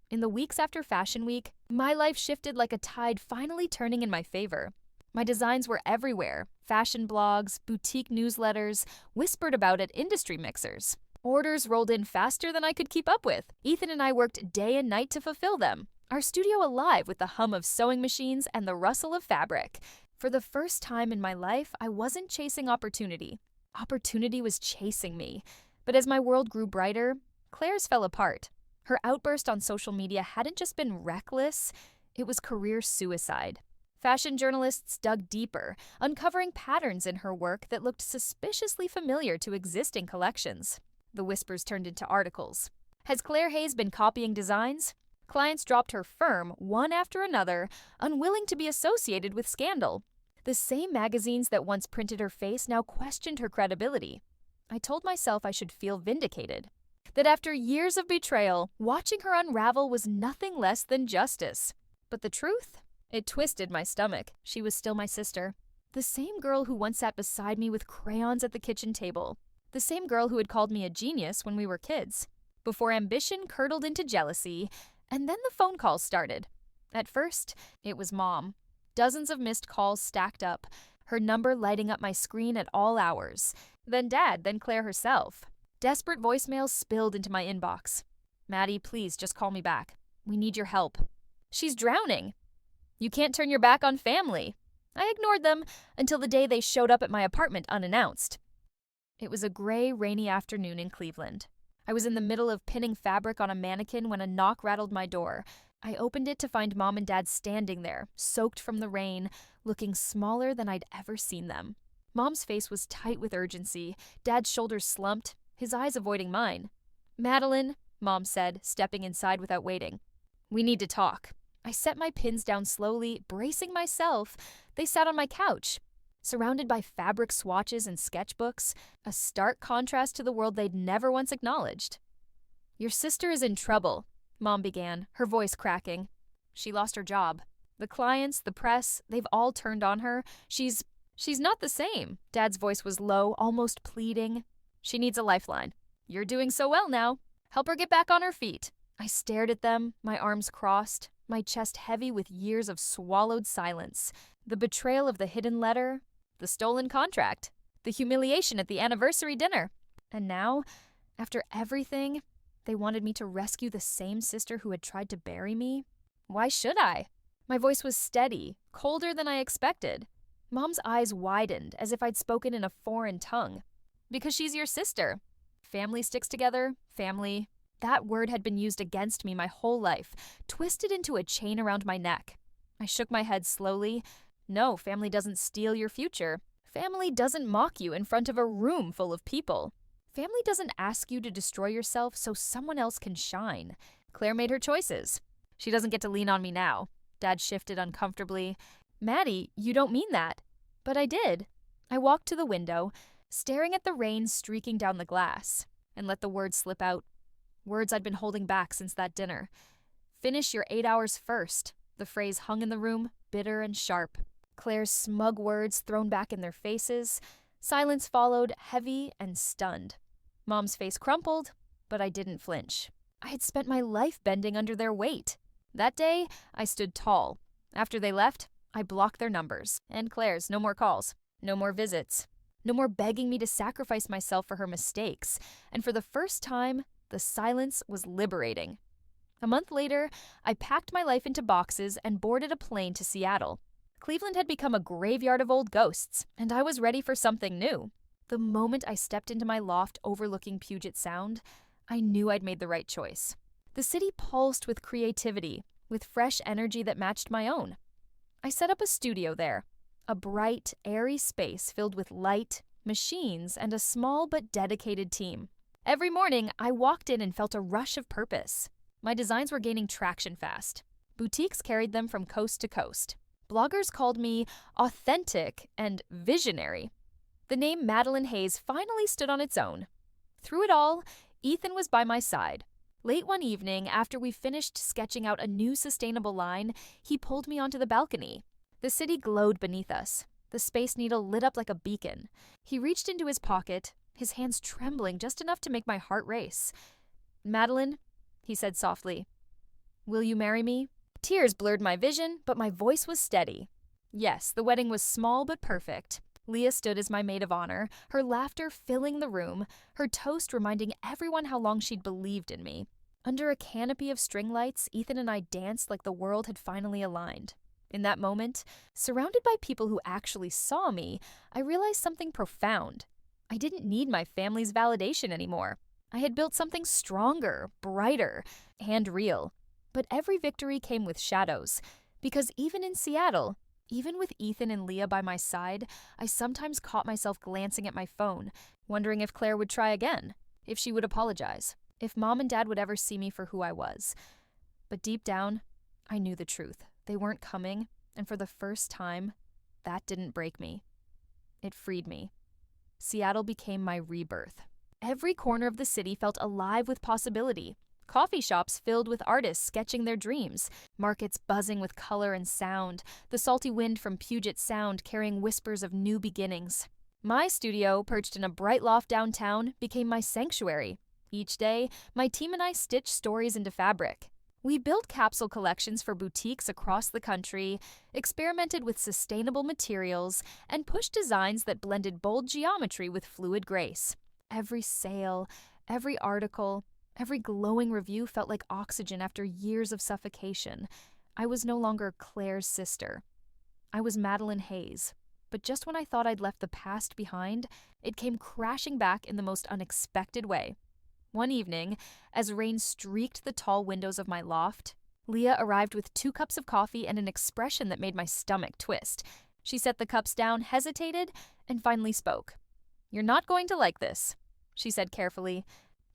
A: In the weeks after Fashion Week, my life shifted like a tide finally turning in my favor. My designs were everywhere. Fashion blogs, boutique newsletters, whispered about at industry mixers. Orders rolled in faster than I could keep up with. Ethan and I worked day and night to fulfill them, our studio alive with the hum of sewing machines and the rustle of fabric. For the first time in my life, I wasn't chasing opportunity. Opportunity was chasing me. But as my world grew brighter, Claire's fell apart. Her outburst on social media hadn't just been reckless, it was career suicide. Fashion journalists dug deeper, uncovering patterns in her work that looked suspiciously familiar to existing collections. The whispers turned into articles. Has Claire Hayes been copying designs? Clients dropped her firm, one after another, unwilling to be associated with scandal. The same magazines that once printed her face now questioned her credibility. I told myself I should feel vindicated. That after years of betrayal, watching her unravel was nothing less than justice. But the truth? It twisted my stomach. She was still my sister. The same girl who once sat beside me with crayons at the kitchen table. The same girl who had called me a genius when we were kids. Before ambition curdled into jealousy, and then the phone calls started. At first, it was Mom. Dozens of missed calls stacked up, her number lighting up my screen at all hours. Then Dad, then Claire herself. Desperate voicemails spilled into my inbox. "Maddie, please just call me back. We need your help. She's drowning. You can't turn your back on family." I ignored them until the day they showed up at my apartment unannounced. It was a gray, rainy afternoon in Cleveland. I was in the middle of pinning fabric on a mannequin when a knock rattled my door. I opened it to find Mom and Dad standing there, soaked from the rain, looking smaller than I'd ever seen them. Mom's face was tight with urgency. Dad's shoulders slumped, his eyes avoiding mine. "Madeline," Mom said, stepping inside without waiting. "We need to talk." I set my pins down slowly, bracing myself. They sat on my couch, surrounded by fabric swatches and sketchbooks, a stark contrast to the world they'd never once acknowledged. "Your sister is in trouble," Mom began, her voice cracking. "She lost her job. The clients, the press, they've all turned on her. She's not the same." Dad's voice was low, almost pleading. "She needs a lifeline. You're doing so well now. Help her get back on her feet." I stared at them, my arms crossed, my chest heavy with years of swallowed silence. The betrayal of the hidden letter, the stolen contract, the humiliation at the anniversary dinner. And now, after everything, they wanted me to rescue the same sister who had tried to bury me? Why should I? My voice was steady, colder than I expected. Mom's eyes widened as if I'd spoken in a foreign tongue. "Because she's your sister. Family sticks together, family." That word had been used against me my whole life, twisted into a chain around my neck. I shook my head slowly. No, family doesn't steal your future. Family doesn't mock you in front of a room full of people. Family doesn't ask you to destroy yourself so someone else can shine. Claire made her choices. She doesn't get to lean on me now. Dad shifted uncomfortably. "Maddie, you don't mean that." But I did. I walked to the window, staring at the rain streaking down the glass, and let the words slip out. Words I'd been holding back since that dinner. "Finish your 8 hours first." The phrase hung in the room, bitter and sharp. Claire's smug words thrown back in their faces. Silence followed, heavy and stunned. Mom's face crumpled, but I didn't flinch. I had spent my life bending under their weight. That day, I stood tall. After they left, I blocked their numbers. And Claire's. No more calls. No more visits. No more begging me to sacrifice myself for her mistakes. And for the first time, the silence was liberating. A month later, I packed my life into boxes and boarded a plane to Seattle. Cleveland had become a graveyard of old ghosts, and I was ready for something new. The moment I stepped into my loft overlooking Puget Sound, I knew I'd made the right choice. The city pulsed with creativity, with fresh energy that matched my own. I set up a studio there, a bright, airy space filled with light, machines, and a small but dedicated team. Every morning, I walked in and felt a rush of purpose. My designs were gaining traction fast. Boutiques carried them from coast to coast. Bloggers called me authentic and visionary. The name Madeline Hayes finally stood on its own. Through it all, Ethan was by my side. Late one evening, after we finished sketching out a new sustainable line, he pulled me onto the balcony. The city glowed beneath us. The Space Needle lit up like a beacon. He reached into his pocket, his hands trembling just enough to make my heart race. "Madeline," he said softly, "will you marry me?" Tears blurred my vision, but my voice was steady. Yes, the wedding was small but perfect. Leah stood as my maid of honor, her laughter filling the room, her toast reminding everyone how long she'd believed in me. Under a canopy of string lights, Ethan and I danced like the world had finally aligned. In that moment, surrounded by people who actually saw me, I realized something profound. I didn't need my family's validation anymore. I had built something stronger, brighter, and real. But every victory came with shadows, because even in Seattle, even with Ethan and Leah by my side, I sometimes caught myself glancing at my phone, wondering if Claire would try again, if she would apologize, if Mom and Dad would ever see me for who I was. But deep down, I knew the truth. They weren't coming, and for the first time, that didn't break me. It freed me. Seattle became my rebirth. Every corner of the city felt alive with possibility. Coffee shops filled with artists sketching their dreams, markets buzzing with color and sound, the salty wind from Puget Sound carrying whispers of new beginnings. My studio, perched in a bright loft downtown, became my sanctuary. Each day, my team and I stitched stories into fabric. We built capsule collections for boutiques across the country, experimented with sustainable materials, and pushed designs that blended bold geometry with fluid grace. Every sale, every article, every glowing review felt like oxygen after years of suffocation. I was no longer Claire's sister. I was Madeline Hayes. But just when I thought I'd left the past behind, it came crashing back in the most unexpected way. One evening, as rain streaked the tall windows of my loft, Leah arrived with 2 cups of coffee and an expression that made my stomach twist. She set the cups down, hesitated, and finally spoke. "You're not going to like this," she said carefully.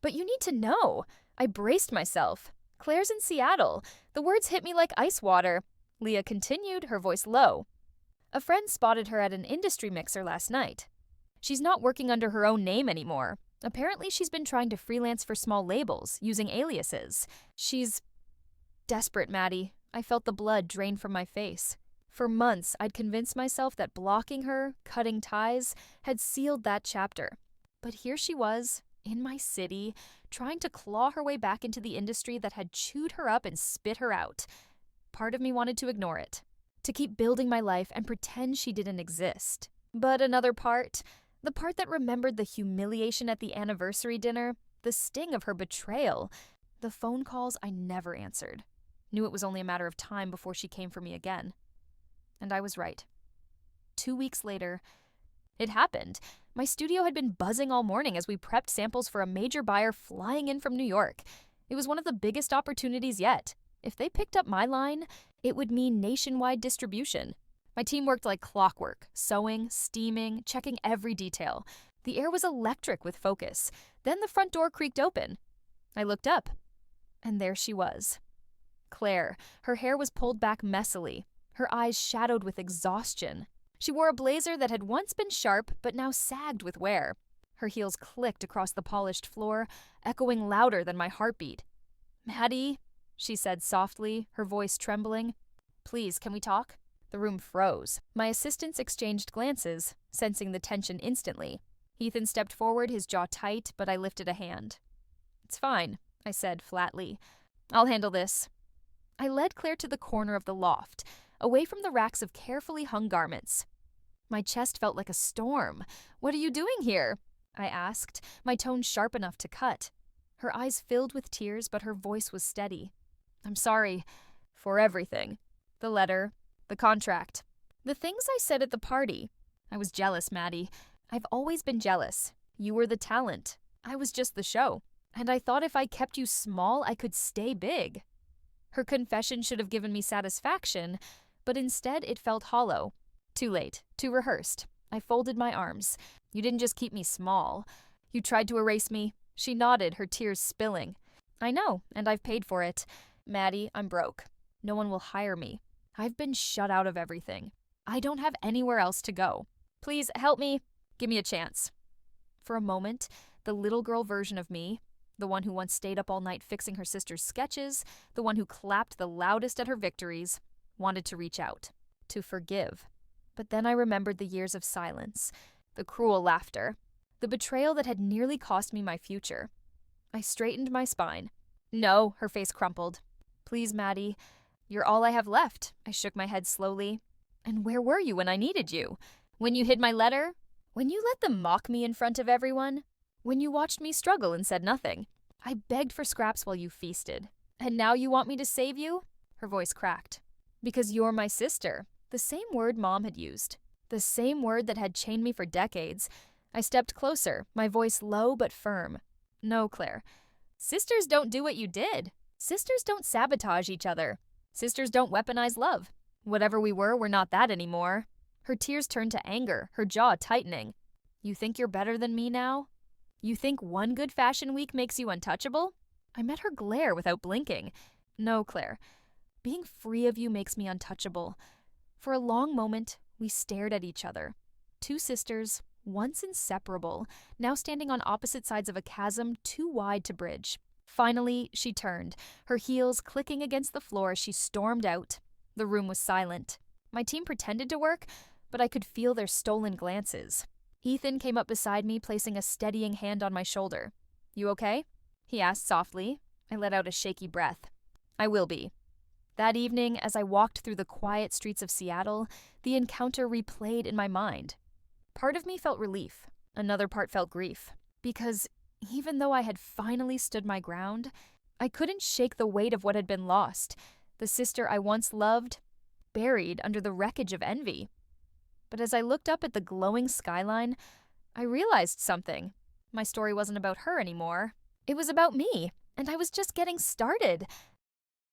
A: "But you need to know." I braced myself. "Claire's in Seattle." The words hit me like ice water. Leah continued, her voice low. "A friend spotted her at an industry mixer last night. She's not working under her own name anymore. Apparently she's been trying to freelance for small labels, using aliases. She's desperate, Maddie." I felt the blood drain from my face. For months, I'd convinced myself that blocking her, cutting ties, had sealed that chapter. But here she was, in my city, trying to claw her way back into the industry that had chewed her up and spit her out. Part of me wanted to ignore it, to keep building my life and pretend she didn't exist. But another part, the part that remembered the humiliation at the anniversary dinner, the sting of her betrayal, the phone calls I never answered, knew it was only a matter of time before she came for me again. And I was right. 2 weeks later, it happened. My studio had been buzzing all morning as we prepped samples for a major buyer flying in from New York. It was one of the biggest opportunities yet. If they picked up my line, it would mean nationwide distribution. My team worked like clockwork, sewing, steaming, checking every detail. The air was electric with focus. Then the front door creaked open. I looked up, and there she was. Claire. Her hair was pulled back messily, her eyes shadowed with exhaustion. She wore a blazer that had once been sharp but now sagged with wear. Her heels clicked across the polished floor, echoing louder than my heartbeat. "Maddie," she said softly, her voice trembling. "Please, can we talk?" The room froze. My assistants exchanged glances, sensing the tension instantly. Ethan stepped forward, his jaw tight, but I lifted a hand. "It's fine," I said flatly. "I'll handle this." I led Claire to the corner of the loft, away from the racks of carefully hung garments. My chest felt like a storm. "What are you doing here?" I asked, my tone sharp enough to cut. Her eyes filled with tears, but her voice was steady. "I'm sorry for everything. The letter, the contract, the things I said at the party. I was jealous, Maddie. I've always been jealous. You were the talent. I was just the show. And I thought if I kept you small, I could stay big." Her confession should have given me satisfaction, but instead it felt hollow. Too late, too rehearsed. I folded my arms. "You didn't just keep me small. You tried to erase me." She nodded, her tears spilling. "I know, and I've paid for it. Maddie, I'm broke. No one will hire me. I've been shut out of everything. I don't have anywhere else to go. Please help me. Give me a chance." For a moment, the little girl version of me, the one who once stayed up all night fixing her sister's sketches, the one who clapped the loudest at her victories, wanted to reach out, to forgive. But then I remembered the years of silence, the cruel laughter, the betrayal that had nearly cost me my future. I straightened my spine. "No," her face crumpled. "Please, Maddie, you're all I have left." I shook my head slowly. "And where were you when I needed you? When you hid my letter? When you let them mock me in front of everyone? When you watched me struggle and said nothing? I begged for scraps while you feasted. And now you want me to save you?" Her voice cracked. "Because you're my sister." The same word Mom had used. The same word that had chained me for decades. I stepped closer, my voice low but firm. "No, Claire. Sisters don't do what you did. Sisters don't sabotage each other. Sisters don't weaponize love. Whatever we were, we're not that anymore." Her tears turned to anger, her jaw tightening. "You think you're better than me now? You think one good fashion week makes you untouchable?" I met her glare without blinking. "No, Claire. Being free of you makes me untouchable." For a long moment, we stared at each other. Two sisters, once inseparable, now standing on opposite sides of a chasm too wide to bridge. Finally, she turned, her heels clicking against the floor as she stormed out. The room was silent. My team pretended to work, but I could feel their stolen glances. Ethan came up beside me, placing a steadying hand on my shoulder. "You okay?" he asked softly. I let out a shaky breath. "I will be." That evening, as I walked through the quiet streets of Seattle, the encounter replayed in my mind. Part of me felt relief. Another part felt grief. Because even though I had finally stood my ground, I couldn't shake the weight of what had been lost. The sister I once loved, buried under the wreckage of envy. But as I looked up at the glowing skyline, I realized something. My story wasn't about her anymore. It was about me, and I was just getting started.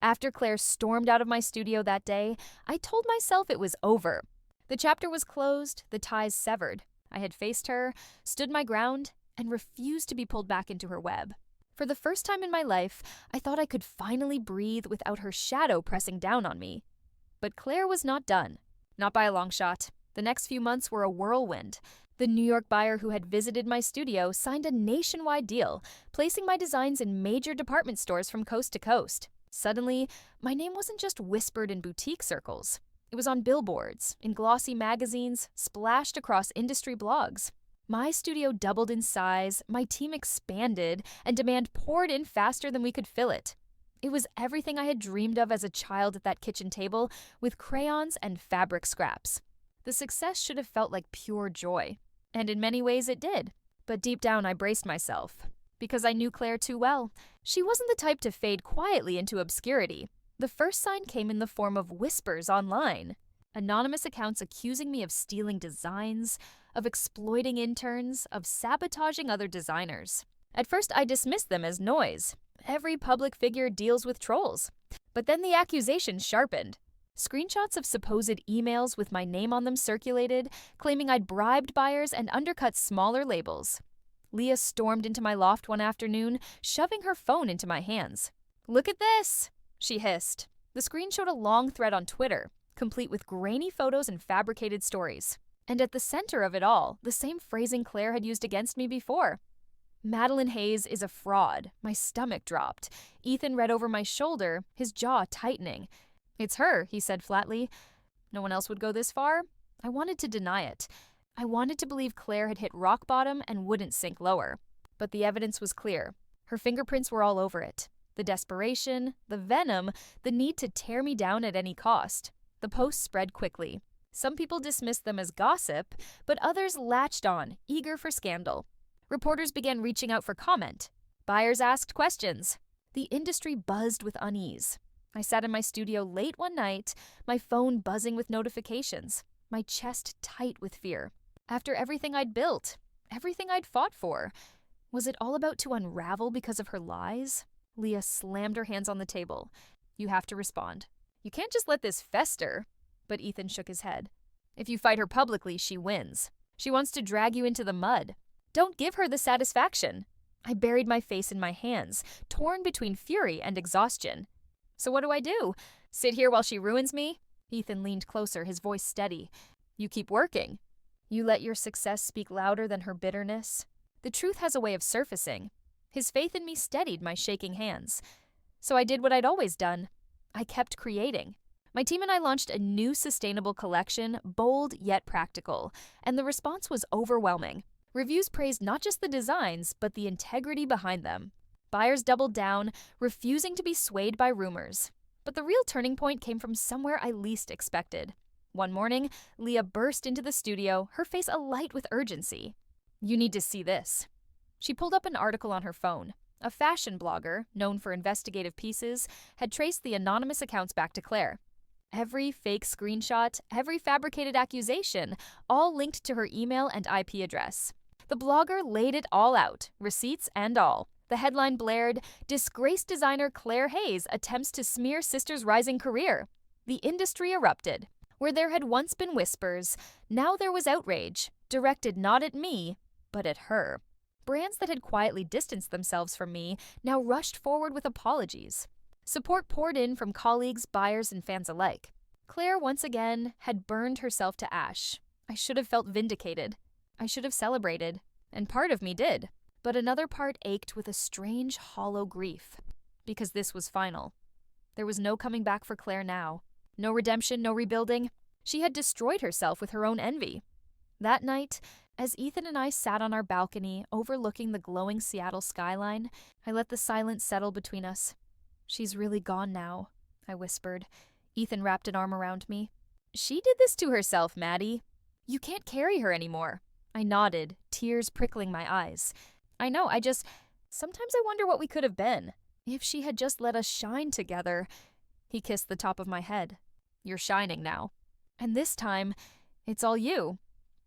A: After Claire stormed out of my studio that day, I told myself it was over. The chapter was closed, the ties severed. I had faced her, stood my ground, and refused to be pulled back into her web. For the first time in my life, I thought I could finally breathe without her shadow pressing down on me. But Claire was not done. Not by a long shot. The next few months were a whirlwind. The New York buyer who had visited my studio signed a nationwide deal, placing my designs in major department stores from coast to coast. Suddenly, my name wasn't just whispered in boutique circles. It was on billboards, in glossy magazines, splashed across industry blogs. My studio doubled in size, my team expanded, and demand poured in faster than we could fill it. It was everything I had dreamed of as a child at that kitchen table, with crayons and fabric scraps. The success should have felt like pure joy, and in many ways it did. But deep down I braced myself, because I knew Claire too well. She wasn't the type to fade quietly into obscurity. The first sign came in the form of whispers online. Anonymous accounts accusing me of stealing designs, of exploiting interns, of sabotaging other designers. At first I dismissed them as noise. Every public figure deals with trolls. But then the accusations sharpened. Screenshots of supposed emails with my name on them circulated, claiming I'd bribed buyers and undercut smaller labels. Leah stormed into my loft one afternoon, shoving her phone into my hands. "Look at this," she hissed. The screen showed a long thread on Twitter, complete with grainy photos and fabricated stories. And at the center of it all, the same phrasing Claire had used against me before. "Madeline Hayes is a fraud." My stomach dropped. Ethan read over my shoulder, his jaw tightening. "It's her," he said flatly. "No one else would go this far?" I wanted to deny it. I wanted to believe Claire had hit rock bottom and wouldn't sink lower. But the evidence was clear. Her fingerprints were all over it. The desperation, the venom, the need to tear me down at any cost. The posts spread quickly. Some people dismissed them as gossip, but others latched on, eager for scandal. Reporters began reaching out for comment. Buyers asked questions. The industry buzzed with unease. I sat in my studio late one night, my phone buzzing with notifications, my chest tight with fear. After everything I'd built, everything I'd fought for, was it all about to unravel because of her lies? Leah slammed her hands on the table. "You have to respond. You can't just let this fester." But Ethan shook his head. "If you fight her publicly, she wins. She wants to drag you into the mud. Don't give her the satisfaction." I buried my face in my hands, torn between fury and exhaustion. "So what do I do? Sit here while she ruins me?" Ethan leaned closer, his voice steady. "You keep working. You let your success speak louder than her bitterness. The truth has a way of surfacing." His faith in me steadied my shaking hands. So I did what I'd always done. I kept creating. My team and I launched a new sustainable collection, bold yet practical, and the response was overwhelming. Reviews praised not just the designs, but the integrity behind them. Buyers doubled down, refusing to be swayed by rumors. But the real turning point came from somewhere I least expected. One morning, Leah burst into the studio, her face alight with urgency. "You need to see this." She pulled up an article on her phone. A fashion blogger, known for investigative pieces, had traced the anonymous accounts back to Claire. Every fake screenshot, every fabricated accusation, all linked to her email and IP address. The blogger laid it all out, receipts and all. The headline blared, "Disgraced designer Claire Hayes attempts to smear sister's rising career." The industry erupted. Where there had once been whispers, now there was outrage, directed not at me, but at her. Brands that had quietly distanced themselves from me now rushed forward with apologies. Support poured in from colleagues, buyers, and fans alike. Claire, once again, had burned herself to ash. I should have felt vindicated. I should have celebrated. And part of me did. But another part ached with a strange, hollow grief. Because this was final. There was no coming back for Claire now. No redemption, no rebuilding. She had destroyed herself with her own envy. That night, as Ethan and I sat on our balcony overlooking the glowing Seattle skyline, I let the silence settle between us. "She's really gone now," I whispered. Ethan wrapped an arm around me. "She did this to herself, Maddie. You can't carry her anymore." I nodded, tears prickling my eyes. "I know, sometimes I wonder what we could have been. If she had just let us shine together." He kissed the top of my head. "You're shining now. And this time, it's all you."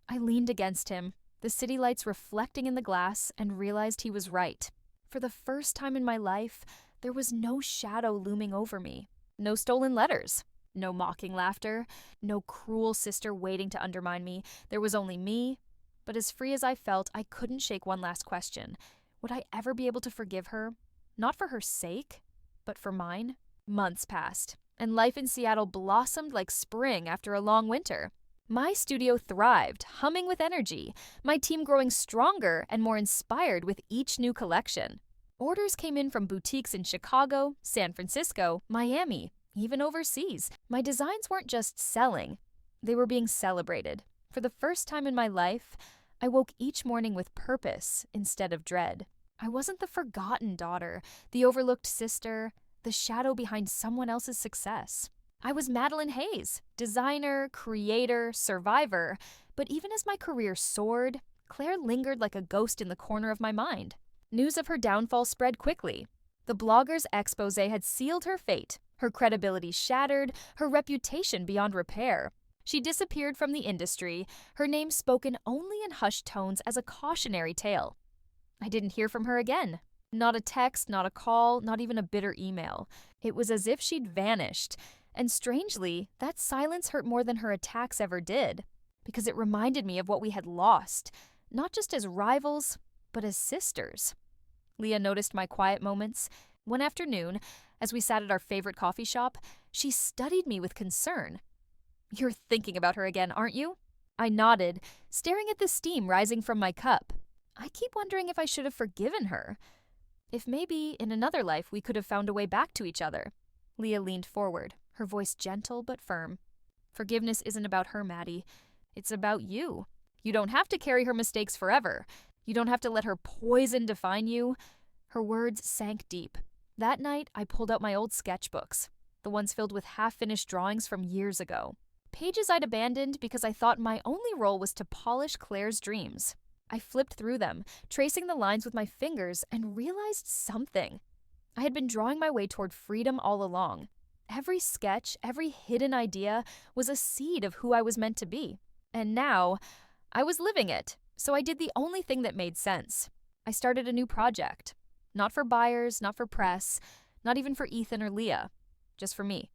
A: I leaned against him, the city lights reflecting in the glass, and realized he was right. For the first time in my life, there was no shadow looming over me. No stolen letters. No mocking laughter, no cruel sister waiting to undermine me. There was only me. But as free as I felt, I couldn't shake one last question. Would I ever be able to forgive her? Not for her sake, but for mine? Months passed, and life in Seattle blossomed like spring after a long winter. My studio thrived, humming with energy, my team growing stronger and more inspired with each new collection. Orders came in from boutiques in Chicago, San Francisco, Miami, even overseas. My designs weren't just selling, they were being celebrated. For the first time in my life, I woke each morning with purpose instead of dread. I wasn't the forgotten daughter, the overlooked sister, the shadow behind someone else's success. I was Madeline Hayes, designer, creator, survivor, but even as my career soared, Claire lingered like a ghost in the corner of my mind. News of her downfall spread quickly. The blogger's expose had sealed her fate, her credibility shattered, her reputation beyond repair. She disappeared from the industry, her name spoken only in hushed tones as a cautionary tale. I didn't hear from her again. Not a text, not a call, not even a bitter email. It was as if she'd vanished. And strangely, that silence hurt more than her attacks ever did, because it reminded me of what we had lost, not just as rivals, but as sisters. Leah noticed my quiet moments. One afternoon, as we sat at our favorite coffee shop, she studied me with concern. "You're thinking about her again, aren't you?" I nodded, staring at the steam rising from my cup. I keep wondering if I should have forgiven her. If maybe, in another life, we could have found a way back to each other. Leah leaned forward, her voice gentle but firm. "Forgiveness isn't about her, Maddie. It's about you. You don't have to carry her mistakes forever. You don't have to let her poison define you." Her words sank deep. That night, I pulled out my old sketchbooks, the ones filled with half-finished drawings from years ago. Pages I'd abandoned because I thought my only role was to polish Claire's dreams. I flipped through them, tracing the lines with my fingers, and realized something. I had been drawing my way toward freedom all along. Every sketch, every hidden idea was a seed of who I was meant to be. And now, I was living it, so I did the only thing that made sense. I started a new project. Not for buyers, not for press, not even for Ethan or Leah. Just for me.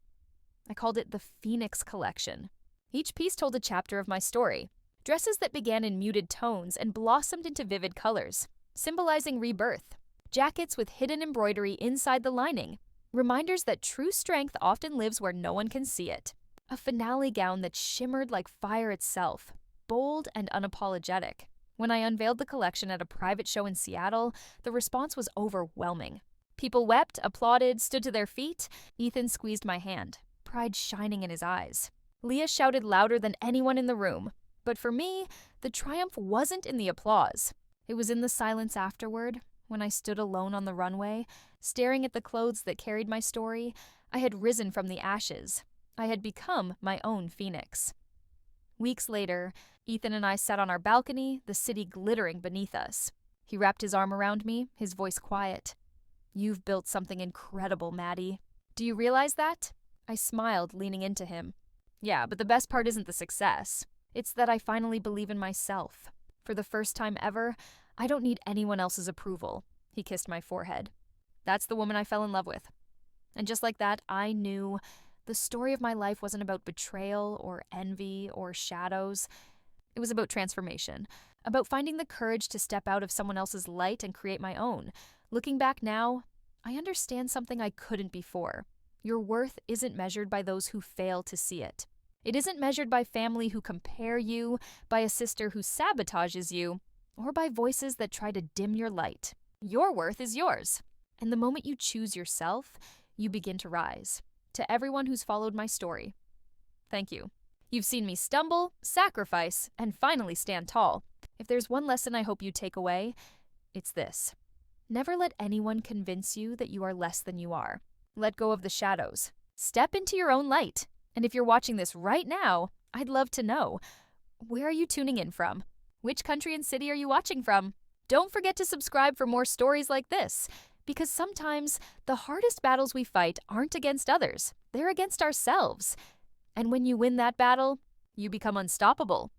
A: I called it the Phoenix Collection. Each piece told a chapter of my story. Dresses that began in muted tones and blossomed into vivid colors, symbolizing rebirth. Jackets with hidden embroidery inside the lining. Reminders that true strength often lives where no one can see it. A finale gown that shimmered like fire itself, bold and unapologetic. When I unveiled the collection at a private show in Seattle, the response was overwhelming. People wept, applauded, stood to their feet. Ethan squeezed my hand, pride shining in his eyes. Leah shouted louder than anyone in the room. But for me, the triumph wasn't in the applause. It was in the silence afterward, when I stood alone on the runway, staring at the clothes that carried my story. I had risen from the ashes. I had become my own phoenix. Weeks later, Ethan and I sat on our balcony, the city glittering beneath us. He wrapped his arm around me, his voice quiet. "You've built something incredible, Maddie. Do you realize that?" I smiled, leaning into him. "Yeah, but the best part isn't the success. It's that I finally believe in myself. For the first time ever, I don't need anyone else's approval." He kissed my forehead. "That's the woman I fell in love with." And just like that, I knew the story of my life wasn't about betrayal or envy or shadows. It was about transformation, about finding the courage to step out of someone else's light and create my own. Looking back now, I understand something I couldn't before. Your worth isn't measured by those who fail to see it. It isn't measured by family who compare you, by a sister who sabotages you, or by voices that try to dim your light. Your worth is yours. And the moment you choose yourself, you begin to rise. To everyone who's followed my story, thank you. You've seen me stumble, sacrifice, and finally stand tall. If there's one lesson I hope you take away, it's this. Never let anyone convince you that you are less than you are. Let go of the shadows. Step into your own light. And if you're watching this right now, I'd love to know, where are you tuning in from? Which country and city are you watching from? Don't forget to subscribe for more stories like this, because sometimes the hardest battles we fight aren't against others, they're against ourselves. And when you win that battle, you become unstoppable.